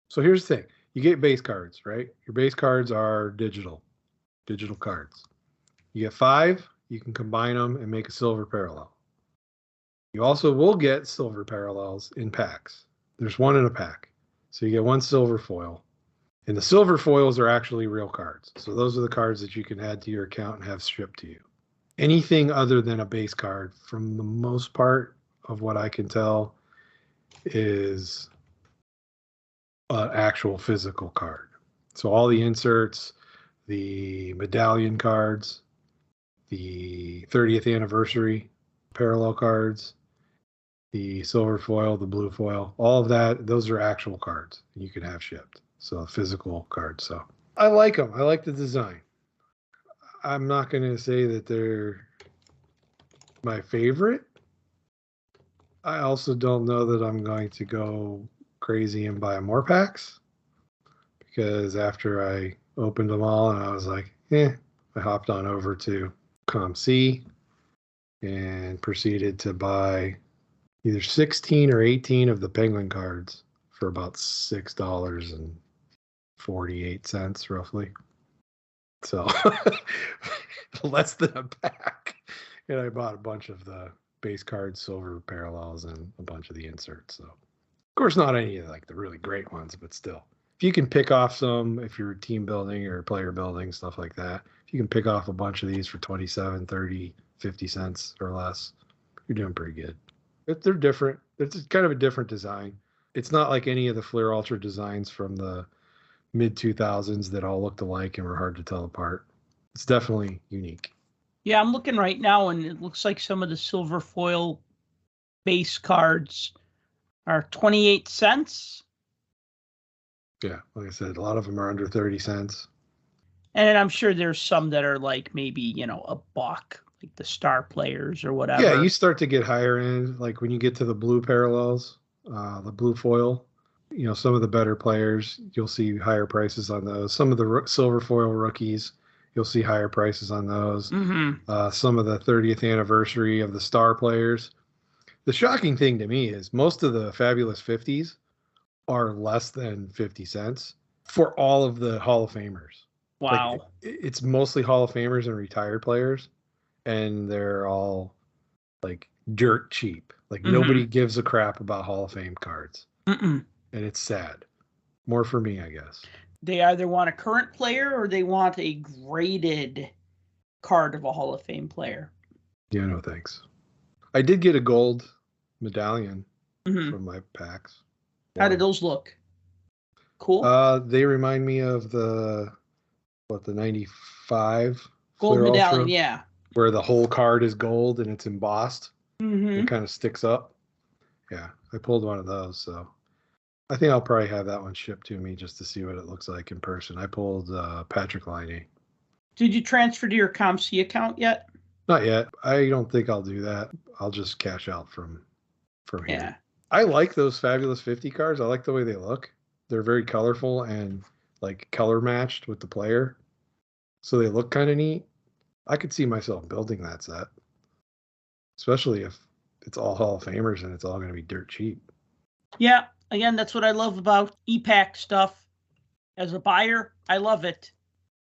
So here's the thing. You get base cards, right? Your base cards are digital cards. You get 5, you can combine them and make a silver parallel. You also will get silver parallels in packs. There's one in a pack. So you get one silver foil. And the silver foils are actually real cards. So those are the cards that you can add to your account and have shipped to you. Anything other than a base card, from the most part of what I can tell, is an actual physical card. So all the inserts, the medallion cards, the 30th anniversary parallel cards, the silver foil, the blue foil, all of that, those are actual cards you can have shipped. So physical cards. So I like them. I like the design. I'm not going to say that they're my favorite. I also don't know that I'm going to go crazy and buy more packs, because after I opened them all and I was like, I hopped on over to ComC and proceeded to buy either 16 or 18 of the Penguin cards for about $6.48 roughly. So less than a pack. And I bought a bunch of the base cards, silver parallels, and a bunch of the inserts. So, of course, not any of like the really great ones, but still, if you can pick off some, if you're team building or player building, stuff like that, if you can pick off a bunch of these for 27, 30, 50 cents or less, you're doing pretty good. They're different. It's kind of a different design. It's not like any of the Flair Ultra designs from the mid 2000s that all looked alike and were hard to tell apart. It's definitely unique. Yeah, I'm looking right now, and it looks like some of the silver foil base cards are 28 cents. Yeah, like I said, a lot of them are under 30 cents. And I'm sure there's some that are like maybe, a buck, like the star players or whatever. Yeah, you start to get higher end, like when you get to the blue parallels, the blue foil, some of the better players, you'll see higher prices on those. Some of the silver foil rookies, you'll see higher prices on those. Mm-hmm. Some of the 30th anniversary of the star players. The shocking thing to me is most of the Fabulous 50s are less than 50 cents for all of the Hall of Famers. Wow. Like, it's mostly Hall of Famers and retired players, and they're all like dirt cheap. Like nobody gives a crap about Hall of Fame cards. Mm-mm. And it's sad. More for me, I guess. They either want a current player or they want a graded card of a Hall of Fame player. Yeah, no thanks. I did get a gold medallion from my packs. How did those look? Cool. They remind me of the 95 gold Flair medallion, Ultra, yeah. where the whole card is gold and it's embossed. Mm-hmm. It kind of sticks up. Yeah, I pulled one of those, so I think I'll probably have that one shipped to me just to see what it looks like in person. I pulled Patrick Laine. Did you transfer to your ComC account yet? Not yet. I don't think I'll do that. I'll just cash out from here. Yeah. I like those Fabulous 50 cards. I like the way they look. They're very colorful and like color matched with the player. So they look kind of neat. I could see myself building that set, especially if it's all Hall of Famers and it's all going to be dirt cheap. Yeah. Again, that's what I love about e-pack stuff. As a buyer, I love it.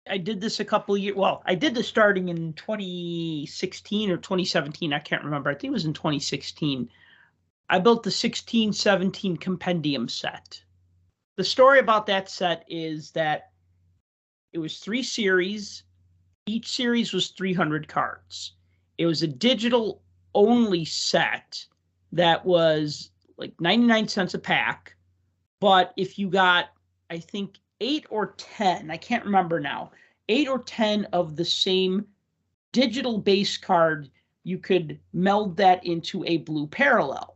I did this a couple of years. Well, I did this starting in 2016 or 2017. I can't remember. I think it was in 2016. I built the 16-17 compendium set. The story about that set is that it was 3 series. Each series was 300 cards. It was a digital only set that was like 99 cents a pack. But if you got, I think, 8 or 10, I can't remember now, 8 or 10 of the same digital base card, you could meld that into a blue parallel.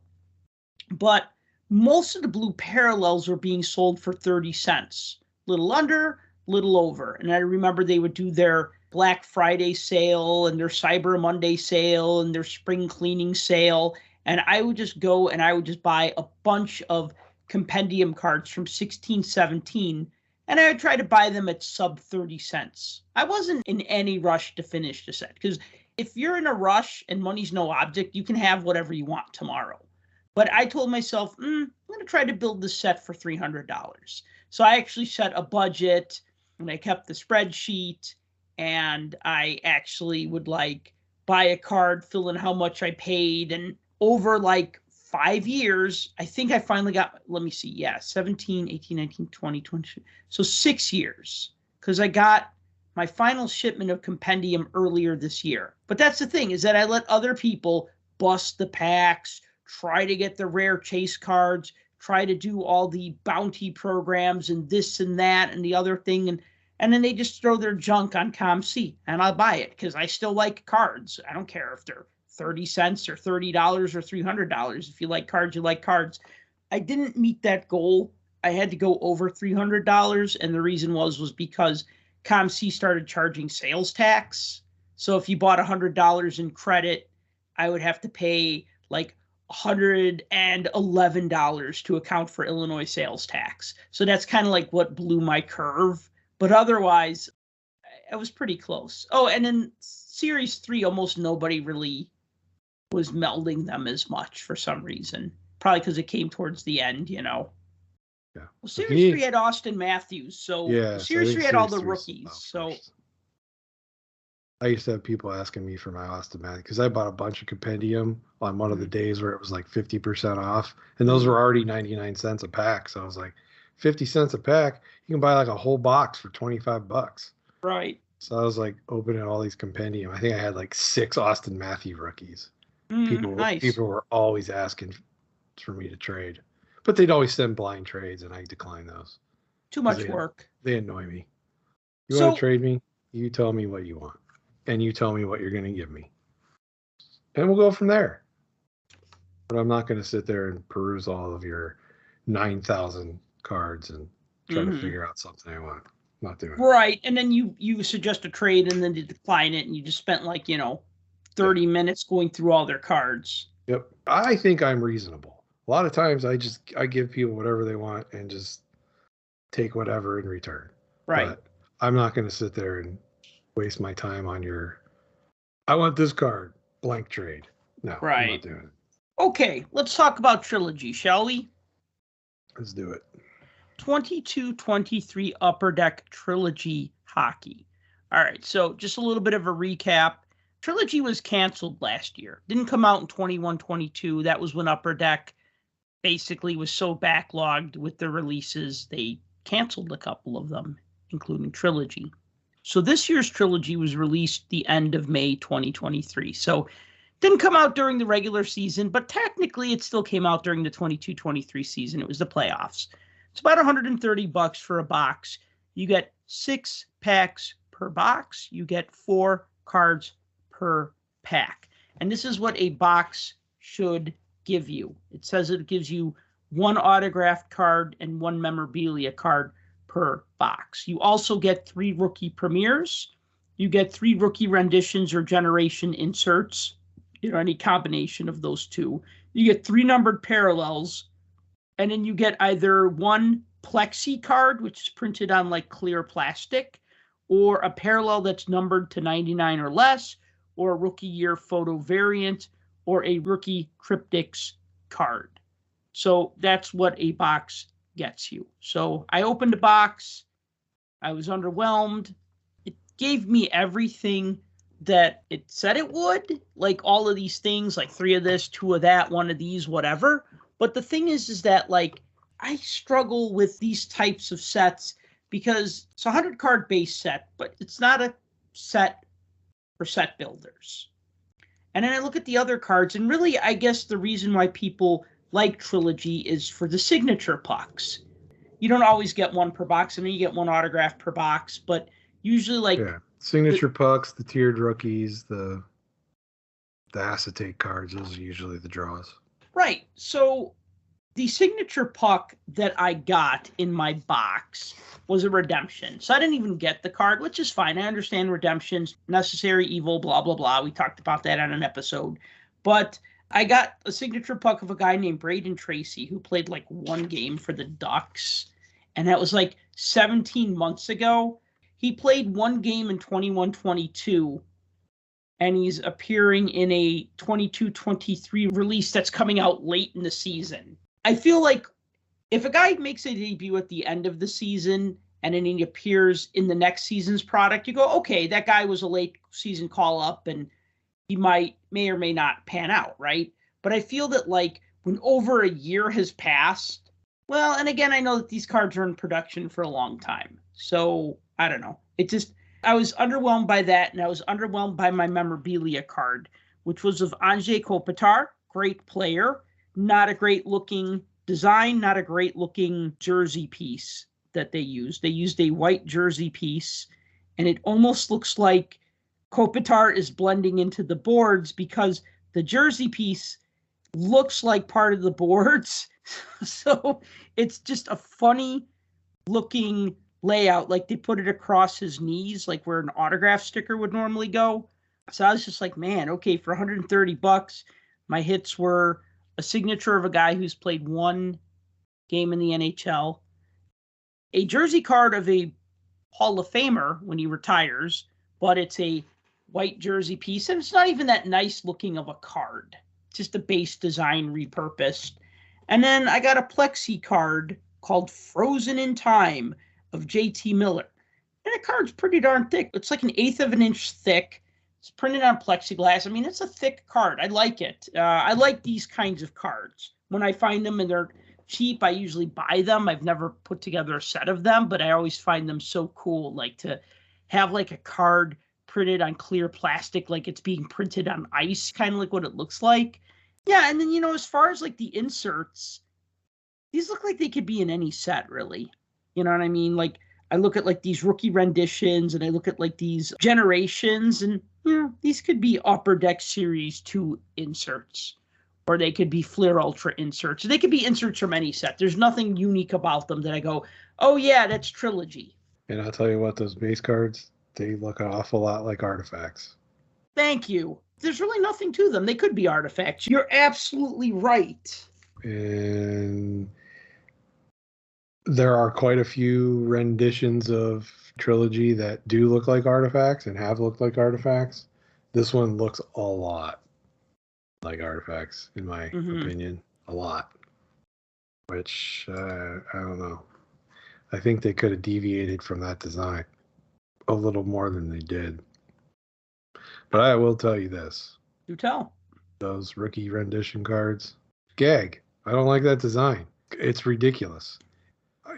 But most of the blue parallels were being sold for 30 cents, little under, little over. And I remember they would do their Black Friday sale and their Cyber Monday sale and their spring cleaning sale. And I would just go and I would just buy a bunch of compendium cards from 16-17, and I would try to buy them at sub 30 cents. I wasn't in any rush to finish the set, because if you're in a rush and money's no object, you can have whatever you want tomorrow. But I told myself, I'm going to try to build this set for $300. So I actually set a budget, and I kept the spreadsheet, and I actually would buy a card, fill in how much I paid, and over 5 years, I think I finally got, let me see, 17, 18, 19, 20, 22. So 6 years, because I got my final shipment of compendium earlier this year. But that's the thing, is that I let other people bust the packs, try to get the rare chase cards, try to do all the bounty programs and this and that and the other thing. And then they just throw their junk on ComC, and I'll buy it because I still like cards. I don't care if they're 30 cents or $30 or $300. If you like cards, you like cards. I didn't meet that goal. I had to go over $300. And the reason was because ComC started charging sales tax. So if you bought $100 in credit, I would have to pay like $111 to account for Illinois sales tax. So that's kind of like what blew my curve. But otherwise, I was pretty close. Oh, and in Series 3, almost nobody really was melding them as much for some reason. Probably because it came towards the end, you know. Yeah. Well, Series 3 had Austin Matthews, so yeah, Series 3 had all the rookies. So I used to have people asking me for my Austin Matthews because I bought a bunch of compendium on one of the days where it was like 50% off, and those were already 99 cents a pack. So I was like, 50 cents a pack, you can buy like a whole box for $25. Right. So I was like opening all these compendium. I think I had like 6 Austin Matthews rookies. People were always asking for me to trade, but they'd always send blind trades, and I decline those. Too much work. They annoy me. You want to trade me? You tell me what you want, and you tell me what you're going to give me, and we'll go from there. But I'm not going to sit there and peruse all of your 9,000 cards and try to figure out something I want. Not doing it. Right. And then you suggest a trade, and then you decline it, and you just spent 30 minutes going through all their cards. Yep. I think I'm reasonable. A lot of times I give people whatever they want and just take whatever in return. Right. But I'm not going to sit there and waste my time on I want this card, blank trade. No, right. I'm not doing it. Okay, let's talk about Trilogy, shall we? Let's do it. 22-23 Upper Deck Trilogy Hockey. All right, so just a little bit of a recap. Trilogy was canceled last year. Didn't come out in 21-22. That was when Upper Deck basically was so backlogged with their releases, they canceled a couple of them, including Trilogy. So this year's Trilogy was released the end of May 2023. So didn't come out during the regular season, but technically it still came out during the 22-23 season. It was the playoffs. It's about $130 for a box. You get 6 packs per box. You get 4 cards per pack. And this is what a box should give you. It says it gives you 1 autographed card and 1 memorabilia card per box. You also get 3 rookie premieres. You get 3 rookie renditions or generation inserts, any combination of those 2. You get 3 numbered parallels, and then you get either 1 plexi card, which is printed on clear plastic, or a parallel that's numbered to 99 or less, or a rookie year photo variant, or a rookie cryptics card. So that's what a box gets you. So I opened a box. I was underwhelmed. It gave me everything that it said it would, all of these things, 3 of this, 2 of that, 1 of these, whatever. But the thing is that I struggle with these types of sets because it's a 100 card base set, but it's not a set for set builders. And then I look at the other cards, and really, I guess the reason why people like Trilogy is for the signature pucks. You don't always get 1 per box. I mean, you get 1 autograph per box, but usually signature pucks, the tiered rookies, the acetate cards, those are usually the draws. Right. So the signature puck that I got in my box was a redemption. So I didn't even get the card, which is fine. I understand redemptions, necessary evil, blah, blah, blah. We talked about that on an episode. But I got a signature puck of a guy named Braden Tracy who played 1 game for the Ducks. And that was 17 months ago. He played 1 game in 21-22. And he's appearing in a 22-23 release that's coming out late in the season. I feel like if a guy makes a debut at the end of the season and then he appears in the next season's product, you go, okay, that guy was a late season call-up and he may or may not pan out, right? But I feel that when over a year has passed, well, and again, I know that these cards are in production for a long time. So I don't know. I was underwhelmed by that, and I was underwhelmed by my memorabilia card, which was of Anze Kopitar, great player, not a great looking design, not a great looking jersey piece that they used. They used a white jersey piece, and it almost looks like Kopitar is blending into the boards because the jersey piece looks like part of the boards. So it's just a funny looking layout, like they put it across his knees, like where an autograph sticker would normally go. So I was just like, man, okay, for $130, my hits were a signature of a guy who's played one game in the NHL, a jersey card of a Hall of Famer when he retires, but it's a white jersey piece, and it's not even that nice looking of a card, just a base design repurposed. And then I got a plexi card called Frozen in Time of JT Miller. And the card's pretty darn thick. It's like 1/8 of an inch thick. It's printed on plexiglass. I mean, it's a thick card. I like it. I like these kinds of cards. When I find them and they're cheap, I usually buy them. I've never put together a set of them, but I always find them so cool, like to have like a card printed on clear plastic, like it's being printed on ice, kind of like what it looks like. Yeah, and then, as far as like the inserts, these look like they could be in any set, really. You know what I mean? Like, I look at like these rookie renditions and I look at like these generations, and these could be Upper Deck Series 2 inserts, or they could be Flair Ultra inserts. They could be inserts from any set. There's nothing unique about them that I go, oh yeah, that's Trilogy. And I'll tell you what, those base cards, they look an awful lot like artifacts. Thank you. There's really nothing to them. They could be artifacts. You're absolutely right. And there are quite a few renditions of Trilogy that do look like artifacts and have looked like artifacts. This one looks a lot like artifacts, in my opinion. A lot. Which, I don't know. I think they could have deviated from that design a little more than they did. But I will tell you this. Do tell. Those rookie rendition cards, gag. I don't like that design. It's ridiculous.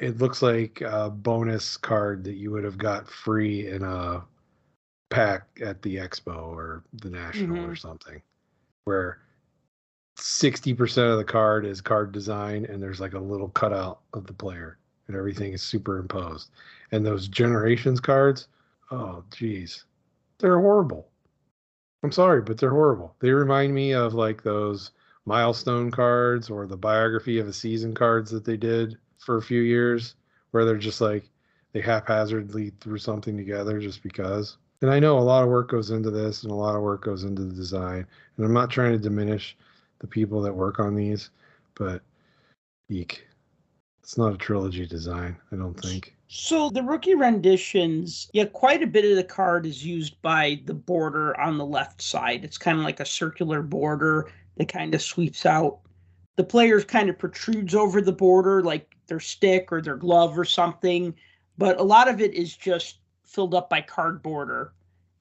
It looks like a bonus card that you would have got free in a pack at the Expo or the National or something, where 60% of the card is card design and there's like a little cutout of the player and everything is superimposed. And those Generations cards, oh, geez, they're horrible. I'm sorry, but they're horrible. They remind me of like those milestone cards or the biography of a season cards that they did for a few years, where they're just like, they haphazardly threw something together just because. And I know a lot of work goes into this and a lot of work goes into the design. And I'm not trying to diminish the people that work on these, but eek. It's not a Trilogy design, I don't think. So the rookie renditions, quite a bit of the card is used by the border on the left side. It's kind of like a circular border that kind of sweeps out. The players kind of protrudes over the border, like their stick or their glove or something. But a lot of it is just filled up by card border.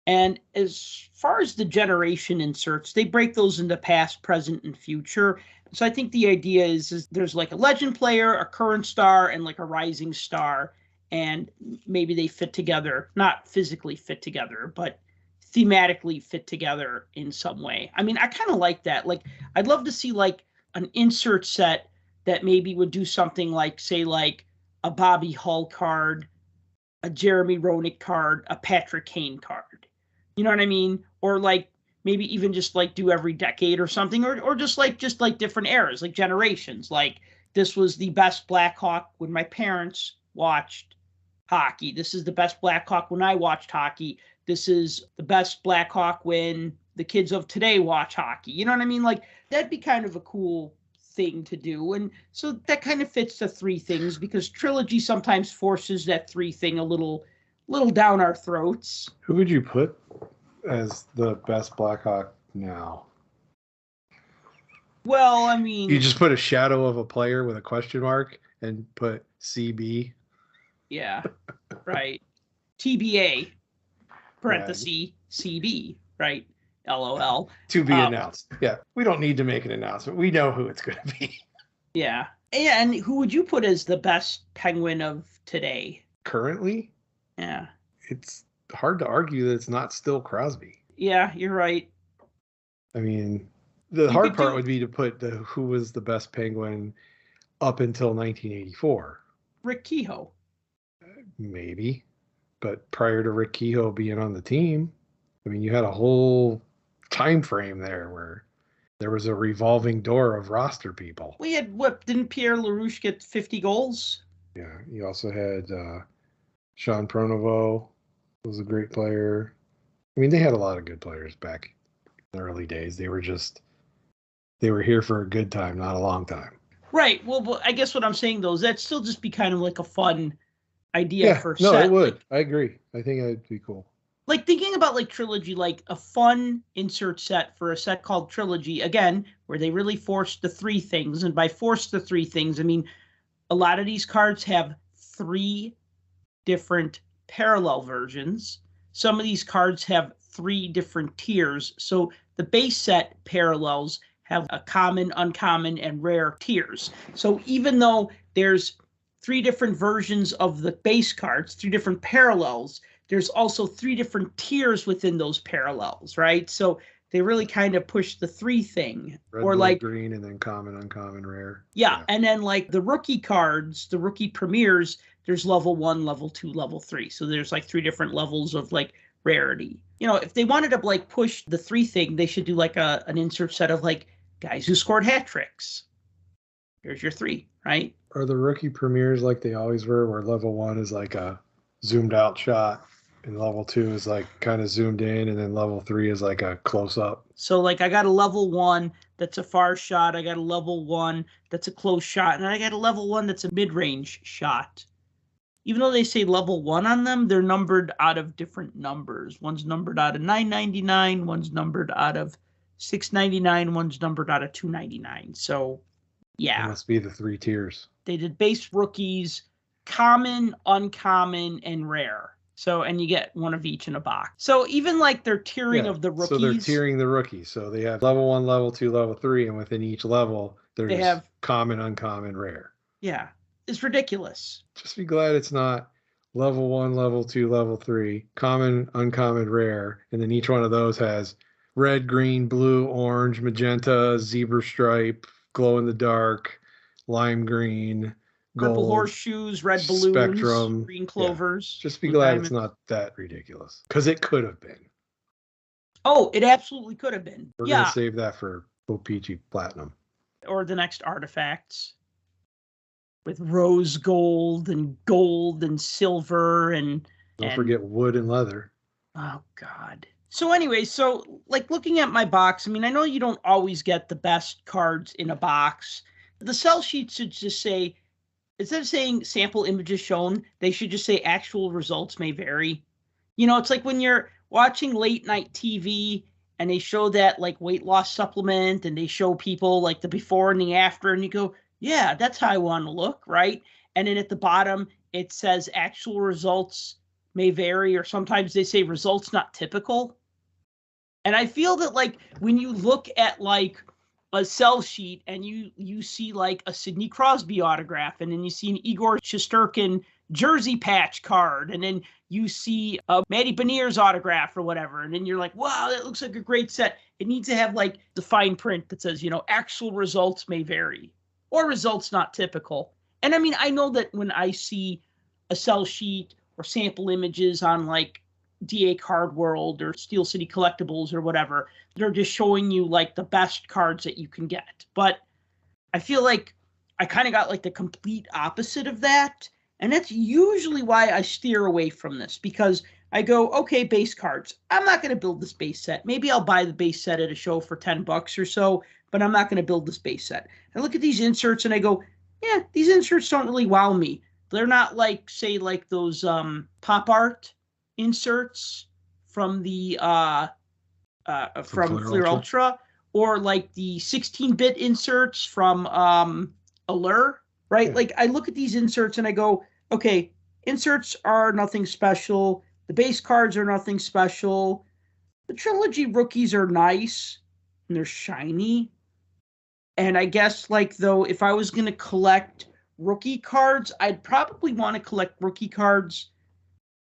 And as far as the generation inserts, they break those into past, present, and future. So I think the idea is there's like a legend player, a current star, and like a rising star. And maybe they fit together, not physically fit together, but thematically fit together in some way. I mean, I kind of like that. Like, I'd love to see like an insert set that maybe would do something like, say, like a Bobby Hull card, a Jeremy Roenick card, a Patrick Kane card. You know what I mean? Or like maybe even just like do every decade or something, or just like different eras, like generations. Like, this was the best Blackhawk when my parents watched hockey. This is the best Blackhawk when I watched hockey. This is the best Blackhawk when the kids of today watch hockey. You know what I mean? Like, that'd be kind of a cool thing to do. And so that kind of fits the three things, because Trilogy sometimes forces that three thing a little down our throats. Who would you put as the best Blackhawk now? Well, I mean, you just put a shadow of a player with a question mark and put CB. Yeah, right. TBA, parenthesis, CB, right? LOL. To be announced. Yeah, we don't need to make an announcement. We know who it's going to be. Yeah. And who would you put as the best Penguin of today? Currently? Yeah. It's hard to argue that it's not still Crosby. Yeah, you're right. I mean, the hard part would be to put who was the best Penguin up until 1984. Rick Kehoe. Maybe. But prior to Rick Kehoe being on the team, I mean, you had a whole time frame there where there was a revolving door of roster people. We had, didn't Pierre LaRouche get 50 goals? Yeah, you also had Sean Pronovost was a great player. I mean, they had a lot of good players back in the early days. They were here for a good time, not a long time. Right. Well, I guess what I'm saying, though, is that'd still just be kind of like a fun idea for a set. No, it would. I agree. I think that'd be cool. Like thinking about like Trilogy, like a fun insert set for a set called Trilogy, again, where they really forced the three things. And by force the three things, I mean, a lot of these cards have 3 different parallel versions. Some of these cards have 3 different tiers. So the base set parallels have a common, uncommon, and rare tiers. So even though there's 3 different versions of the base cards, 3 different parallels, there's also 3 different tiers within those parallels, right? So they really kind of push the 3 thing. Red, or blue, like green, and then common, uncommon, rare. Yeah, and then like the rookie cards, the rookie premieres, there's level 1, level 2, level 3. So there's like 3 different levels of like rarity. You know, if they wanted to like push the 3 thing, they should do like an insert set of like guys who scored hat tricks. Here's your 3, right? Are the rookie premieres like they always were, where level 1 is like a zoomed out shot and level 2 is like kind of zoomed in, and then level 3 is like a close up? So like I got a level 1 that's a far shot, I got a level 1 that's a close shot, and I got a level 1 that's a mid-range shot. Even though they say level 1 on them, they're numbered out of different numbers. One's numbered out of 999, one's numbered out of 699, one's numbered out of 299. So yeah. It must be the 3 tiers. They did base rookies, common, uncommon, and rare. So, and you get one of each in a box. So even like their tiering of the rookies. So they're tiering the rookies. So they have level 1, level 2, level 3, and within each level, they have common, uncommon, rare. Yeah. It's ridiculous. Just be glad it's not level 1, level 2, level 3, common, uncommon, rare, and then each one of those has red, green, blue, orange, magenta, zebra stripe, glow in the dark, lime green, gold, purple horseshoes, red balloons, spectrum, green clovers. Yeah. Just be glad it's not that ridiculous, because it could have been. Oh, it absolutely could have been. We're gonna save that for OPG Platinum or the next artifacts with rose gold and silver and don't forget wood and leather. Oh God. So anyway, so like looking at my box, I mean, I know you don't always get the best cards in a box. The sell sheet should just say, instead of saying sample images shown, they should just say actual results may vary. You know, it's like when you're watching late night TV and they show that like weight loss supplement and they show people like the before and the after, and you go, yeah, that's how I want to look, right? And then at the bottom, it says actual results may vary, or sometimes they say results not typical. And I feel that like when you look at like a sell sheet and you see like a Sidney Crosby autograph, and then you see an Igor Shesterkin jersey patch card, and then you see a Matty Beniers autograph or whatever, and then you're like, wow, that looks like a great set. It needs to have like the fine print that says, you know, actual results may vary or results not typical. And I mean, I know that when I see a sell sheet or sample images on like DA Card World or Steel City Collectibles or whatever, they're just showing you like the best cards that you can get. But I feel like I kind of got like the complete opposite of that. And that's usually why I steer away from this, because I go, okay, base cards. I'm not going to build this base set. Maybe I'll buy the base set at a show for $10 or so, but I'm not going to build this base set. I look at these inserts and I go, yeah, these inserts don't really wow me. They're not like, say, like those pop art inserts from the from Fleer Ultra, or like the 16-bit inserts from Allure, right? Yeah. Like I look at these inserts and I go, okay, inserts are nothing special. The base cards are nothing special. The Trilogy rookies are nice and they're shiny. And I guess, like, though, if I was going to collect rookie cards, I'd probably want to collect rookie cards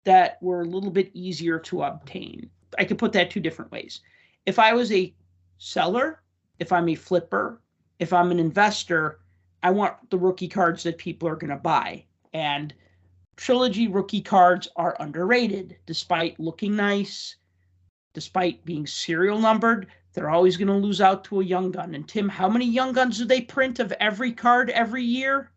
that were a little bit easier to obtain. I could put that two different ways. If I was a seller, if I'm a flipper, if I'm an investor, I want the rookie cards that people are going to buy. And Trilogy rookie cards are underrated, despite looking nice, despite being serial numbered. They're always going to lose out to a young gun. And Tim, how many young guns do they print of every card every year?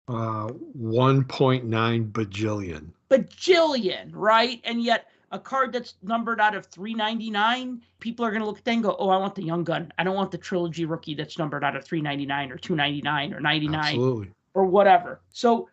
1.9 bajillion. Bajillion, right? And yet a card that's numbered out of 399, people are going to look at that and go, oh, I want the young gun. I don't want the Trilogy rookie that's numbered out of 399 or 299 or 99. Absolutely. Or whatever. So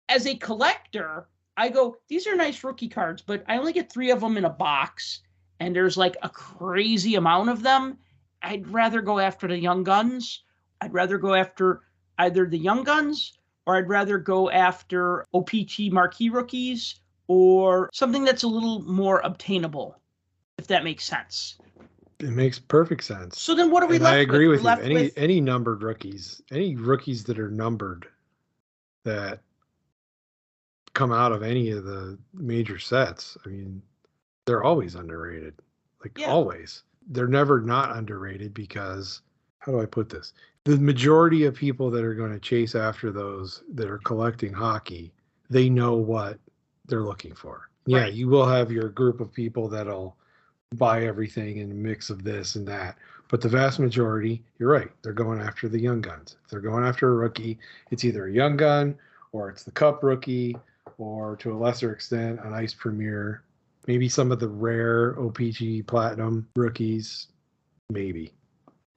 as a collector, I go, these are nice rookie cards, but I only get 3 of them in a box, and there's like a crazy amount of them. I'd rather go after the young guns. I'd rather go after either the young guns, or I'd rather go after OPT marquee rookies, or something that's a little more obtainable, if that makes sense. It makes perfect sense. So then what are we left with? I agree with you. Any numbered rookies, any rookies that are numbered that come out of any of the major sets, I mean, they're always underrated. Always. They're never not underrated because, how do I put this? The majority of people that are going to chase after those that are collecting hockey, they know what they're looking for. Yeah, right. You will have your group of people that'll buy everything in a mix of this and that. But the vast majority, you're right, they're going after the young guns. If they're going after a rookie, it's either a young gun or it's the Cup rookie or, to a lesser extent, an Ice Premier. Maybe some of the rare OPG Platinum rookies, maybe.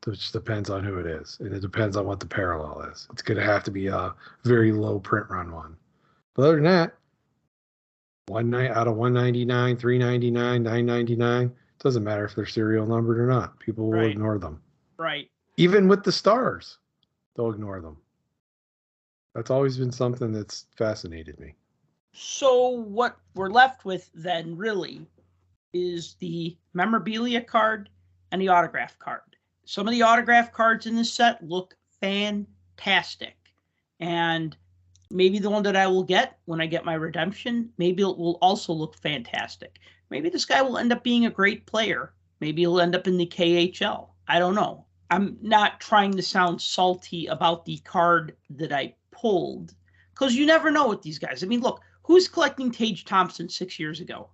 It just depends on who it is. And it depends on what the parallel is. It's going to have to be a very low print run one. But other than that, out of 199, 399, 999, doesn't matter if they're serial numbered or not. People will ignore them. Right. Even with the stars, they'll ignore them. That's always been something that's fascinated me. So what we're left with then really is the memorabilia card and the autograph card. Some of the autograph cards in this set look fantastic. And maybe the one that I will get when I get my redemption, maybe it will also look fantastic. Maybe this guy will end up being a great player. Maybe he'll end up in the KHL. I don't know. I'm not trying to sound salty about the card that I pulled, because you never know with these guys. I mean, look, who's collecting Tage Thompson 6 years ago?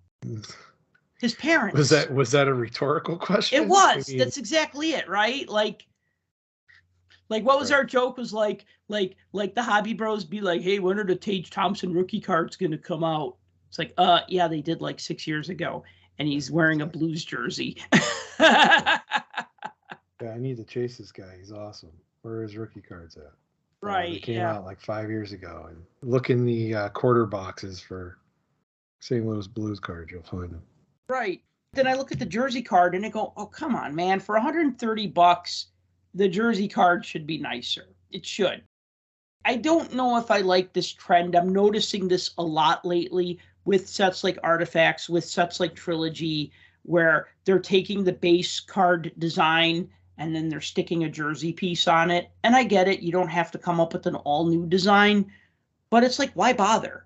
His parents. Was that a rhetorical question? It was. I mean, that's exactly it, right? Like what was our joke? Was like the hobby bros be like, hey, when are the Tage Thompson rookie cards gonna come out? It's like, yeah, they did like 6 years ago, and he's wearing a Blues jersey. Yeah, I need to chase this guy. He's awesome. Where are his rookie cards at? Right. They came out like 5 years ago. And look in the quarter boxes for St. Louis Blues cards. You'll find them. Right. Then I look at the jersey card and I go, oh, come on, man. For $130, the jersey card should be nicer. It should. I don't know if I like this trend. I'm noticing this a lot lately with sets like Artifacts, with sets like Trilogy, where they're taking the base card design and then they're sticking a jersey piece on it. And I get it. You don't have to come up with an all-new design. But it's like, why bother?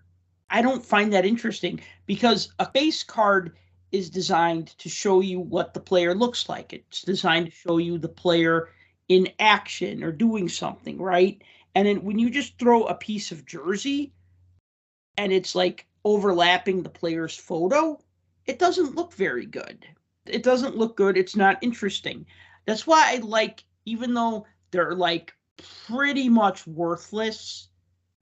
I don't find that interesting, because a base card is designed to show you what the player looks like. It's designed to show you the player in action or doing something, right? And then when you just throw a piece of jersey and it's like overlapping the player's photo, it doesn't look very good. It doesn't look good. It's not interesting. That's why I like, even though they're like pretty much worthless,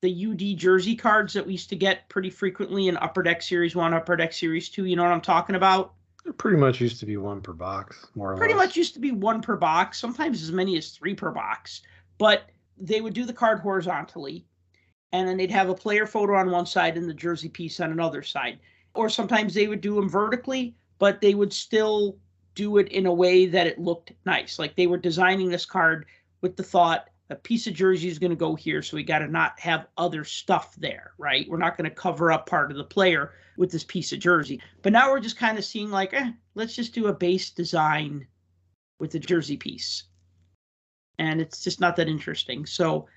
the UD jersey cards that we used to get pretty frequently in Upper Deck Series 1, Upper Deck Series 2, you know what I'm talking about? It pretty much used to be one per box, more or less. Pretty much used to be one per box, sometimes as many as 3 per box. But they would do the card horizontally, and then they'd have a player photo on one side and the jersey piece on another side. Or sometimes they would do them vertically, but they would still do it in a way that it looked nice. Like they were designing this card with the thought, a piece of jersey is going to go here, so we got to not have other stuff there, right? We're not going to cover up part of the player with this piece of jersey. But now we're just kind of seeing like, let's just do a base design with the jersey piece. And it's just not that interesting. So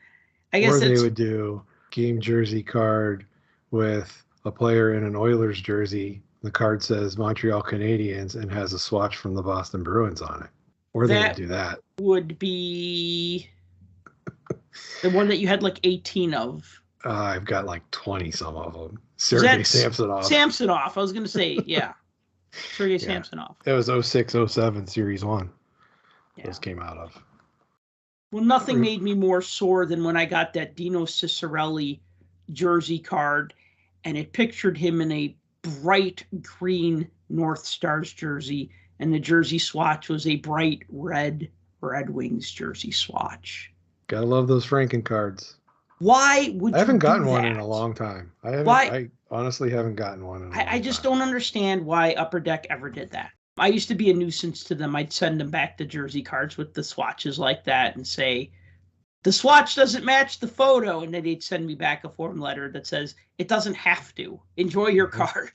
I guess they would do game jersey card with a player in an Oilers jersey. The card says Montreal Canadiens and has a swatch from the Boston Bruins on it. Or they would do that. Would be the one that you had like 18 of. I've got like 20 some of them. Sergei Samsonov. Samsonov. I was going to say, yeah. Sergei Samsonov. It was 06-07 Series 1. Yeah. Those came out of. Well, nothing made me more sore than when I got that Dino Ciccarelli jersey card, and it pictured him in a bright green North Stars jersey, and the jersey swatch was a bright red Red Wings jersey swatch. Gotta love those Franken cards. Why would I haven't gotten one in a long time. I honestly haven't gotten one in a long time. I just don't understand why Upper Deck ever did that. I used to be a nuisance to them. I'd send them back the jersey cards with the swatches like that and say, the swatch doesn't match the photo. And then they'd send me back a form letter that says, it doesn't have to. Enjoy your card.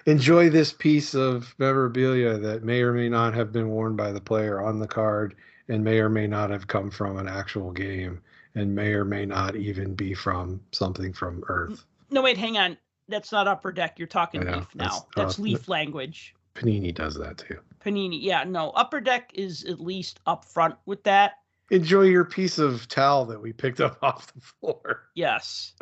Enjoy this piece of memorabilia that may or may not have been worn by the player on the card and may or may not have come from an actual game and may or may not even be from something from Earth. No, wait, hang on. That's not Upper Deck. You're talking Leaf now. That's Leaf language. Panini does that too. Panini, yeah. No, Upper Deck is at least up front with that. Enjoy your piece of towel that we picked up off the floor. Yes.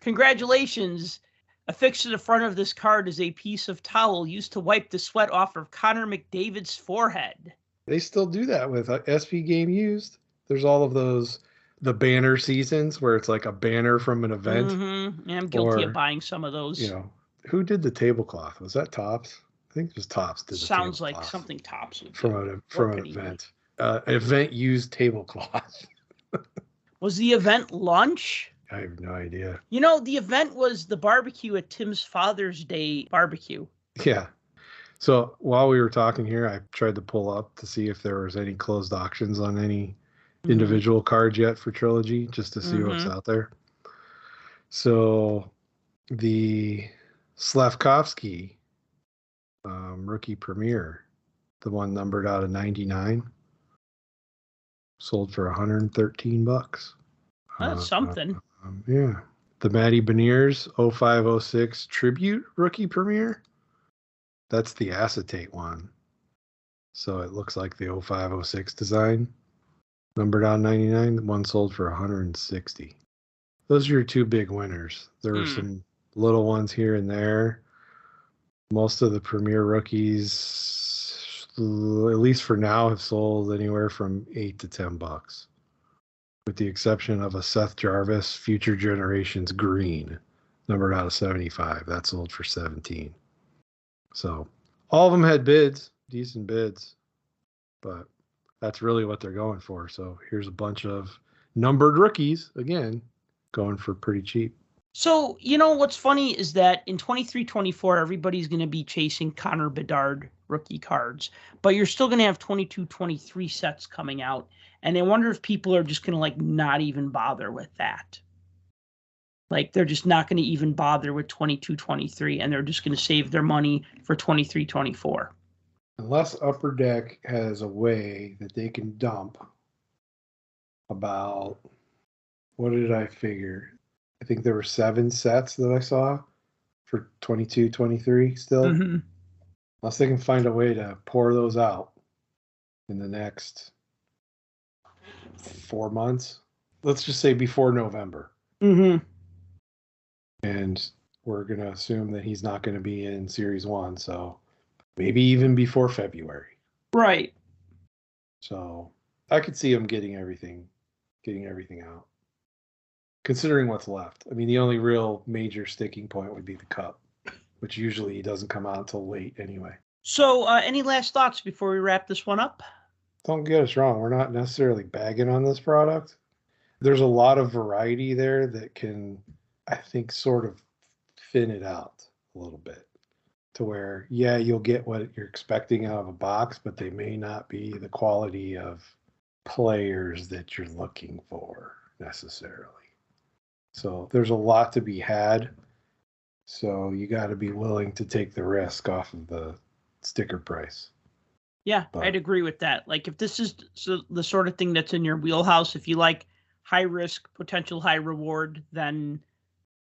Congratulations. Affixed to the front of this card is a piece of towel used to wipe the sweat off of Connor McDavid's forehead. They still do that with SP Game Used. There's all of those, the banner seasons where it's like a banner from an event. Mm-hmm. Yeah, I'm guilty of buying some of those. You know, who did the tablecloth? Was that Topps? I think it was Topps. Sounds like something Topps would do. From an event. Event used tablecloth. Was the event lunch? I have no idea. You know, the event was the barbecue at Tim's Father's Day barbecue. Yeah. So while we were talking here, I tried to pull up to see if there was any closed auctions on any individual cards yet for Trilogy, just to see what's out there. So the Slavkovsky rookie premier, the one numbered out of 99, sold for $113. That's something. Yeah. The Matty Beniers 0506 tribute rookie premier. That's the acetate one. So it looks like the 0506 design. Numbered out 99, one sold for 160. Those are your two big winners. There were some little ones here and there. Most of the premier rookies, at least for now, have sold anywhere from $8 to $10, with the exception of a Seth Jarvis Future Generations Green, numbered out of 75. That sold for 17. So all of them had bids, decent bids, but that's really what they're going for. So here's a bunch of numbered rookies, again, going for pretty cheap. So, you know, what's funny is that in 23-24, everybody's going to be chasing Connor Bedard rookie cards, but you're still going to have 22-23 sets coming out. And I wonder if people are just going to like not even bother with that. Like they're just not going to even bother with 22-23 and they're just going to save their money for 23-24. Unless Upper Deck has a way that they can dump about, what did I figure? I think there were 7 sets that I saw for 22-23 still. Mm-hmm. Unless they can find a way to pour those out in the next 4 months. Let's just say before November. Mm-hmm. And we're going to assume that he's not going to be in Series 1, so maybe even before February. Right. So I could see him getting everything out. Considering what's left. I mean, the only real major sticking point would be the cup, which usually doesn't come out until late anyway. So any last thoughts before we wrap this one up? Don't get us wrong. We're not necessarily bagging on this product. There's a lot of variety there that can, I think, sort of thin it out a little bit to where, yeah, you'll get what you're expecting out of a box, but they may not be the quality of players that you're looking for necessarily. So there's a lot to be had. So you got to be willing to take the risk off of the sticker price. Yeah, I'd agree with that. Like if this is the sort of thing that's in your wheelhouse, if you like high risk, potential high reward, then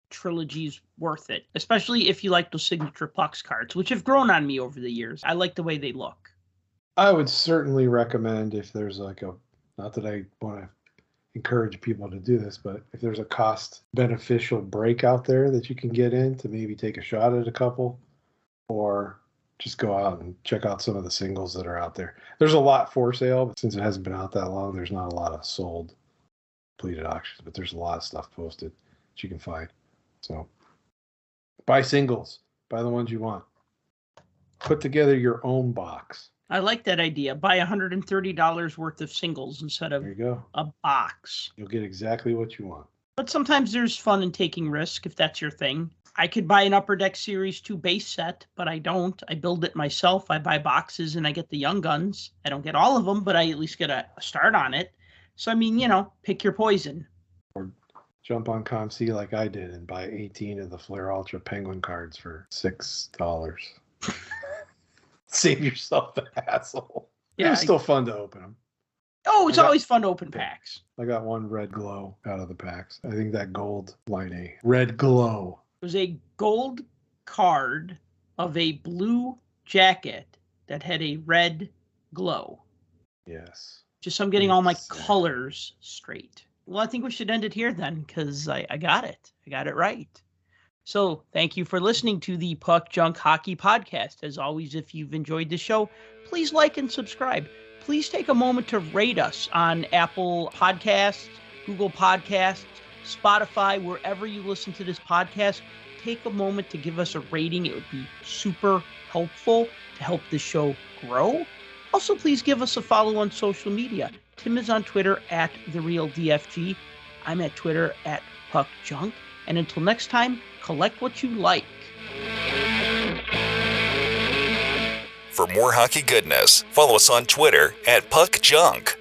Trilogy's worth it. Especially if you like those signature pucks cards, which have grown on me over the years. I like the way they look. I would certainly recommend if there's like not that I want to encourage people to do this, but if there's a cost beneficial break out there that you can get in to maybe take a shot at a couple, or just go out and check out some of the singles that are out there. There's a lot for sale, but since it hasn't been out that long, there's not a lot of sold completed auctions, but there's a lot of stuff posted that you can find. So buy singles, buy the ones you want. Put together your own box. I like that idea. Buy $130 worth of singles instead of There you go. a box. You'll get exactly what you want. But sometimes there's fun in taking risk if that's your thing. I could buy an Upper Deck Series 2 base set, but I don't. I build it myself. I buy boxes and I get the young guns. I don't get all of them, but I at least get a start on it. So, I mean, pick your poison. Or jump on ComC like I did and buy 18 of the Flair Ultra Penguin cards for $6. Save yourself the hassle. Yeah, It was still fun to open them. Oh, it's always fun to open packs. I got one red glow out of the packs. I think that gold line A. Red glow. It was a gold card of a blue jacket that had a red glow. Yes. Just so I'm getting all my Exactly. colors straight. Well, I think we should end it here then, because I got it. I got it right. So thank you for listening to the Puck Junk Hockey Podcast. As always, if you've enjoyed the show, please like and subscribe. Please take a moment to rate us on Apple Podcasts, Google Podcasts, Spotify, wherever you listen to this podcast. Take a moment to give us a rating. It would be super helpful to help the show grow. Also, please give us a follow on social media. Tim is on Twitter at TheRealDFG. I'm at Twitter at PuckJunk. And until next time, collect what you like. For more hockey goodness, follow us on Twitter at PuckJunk.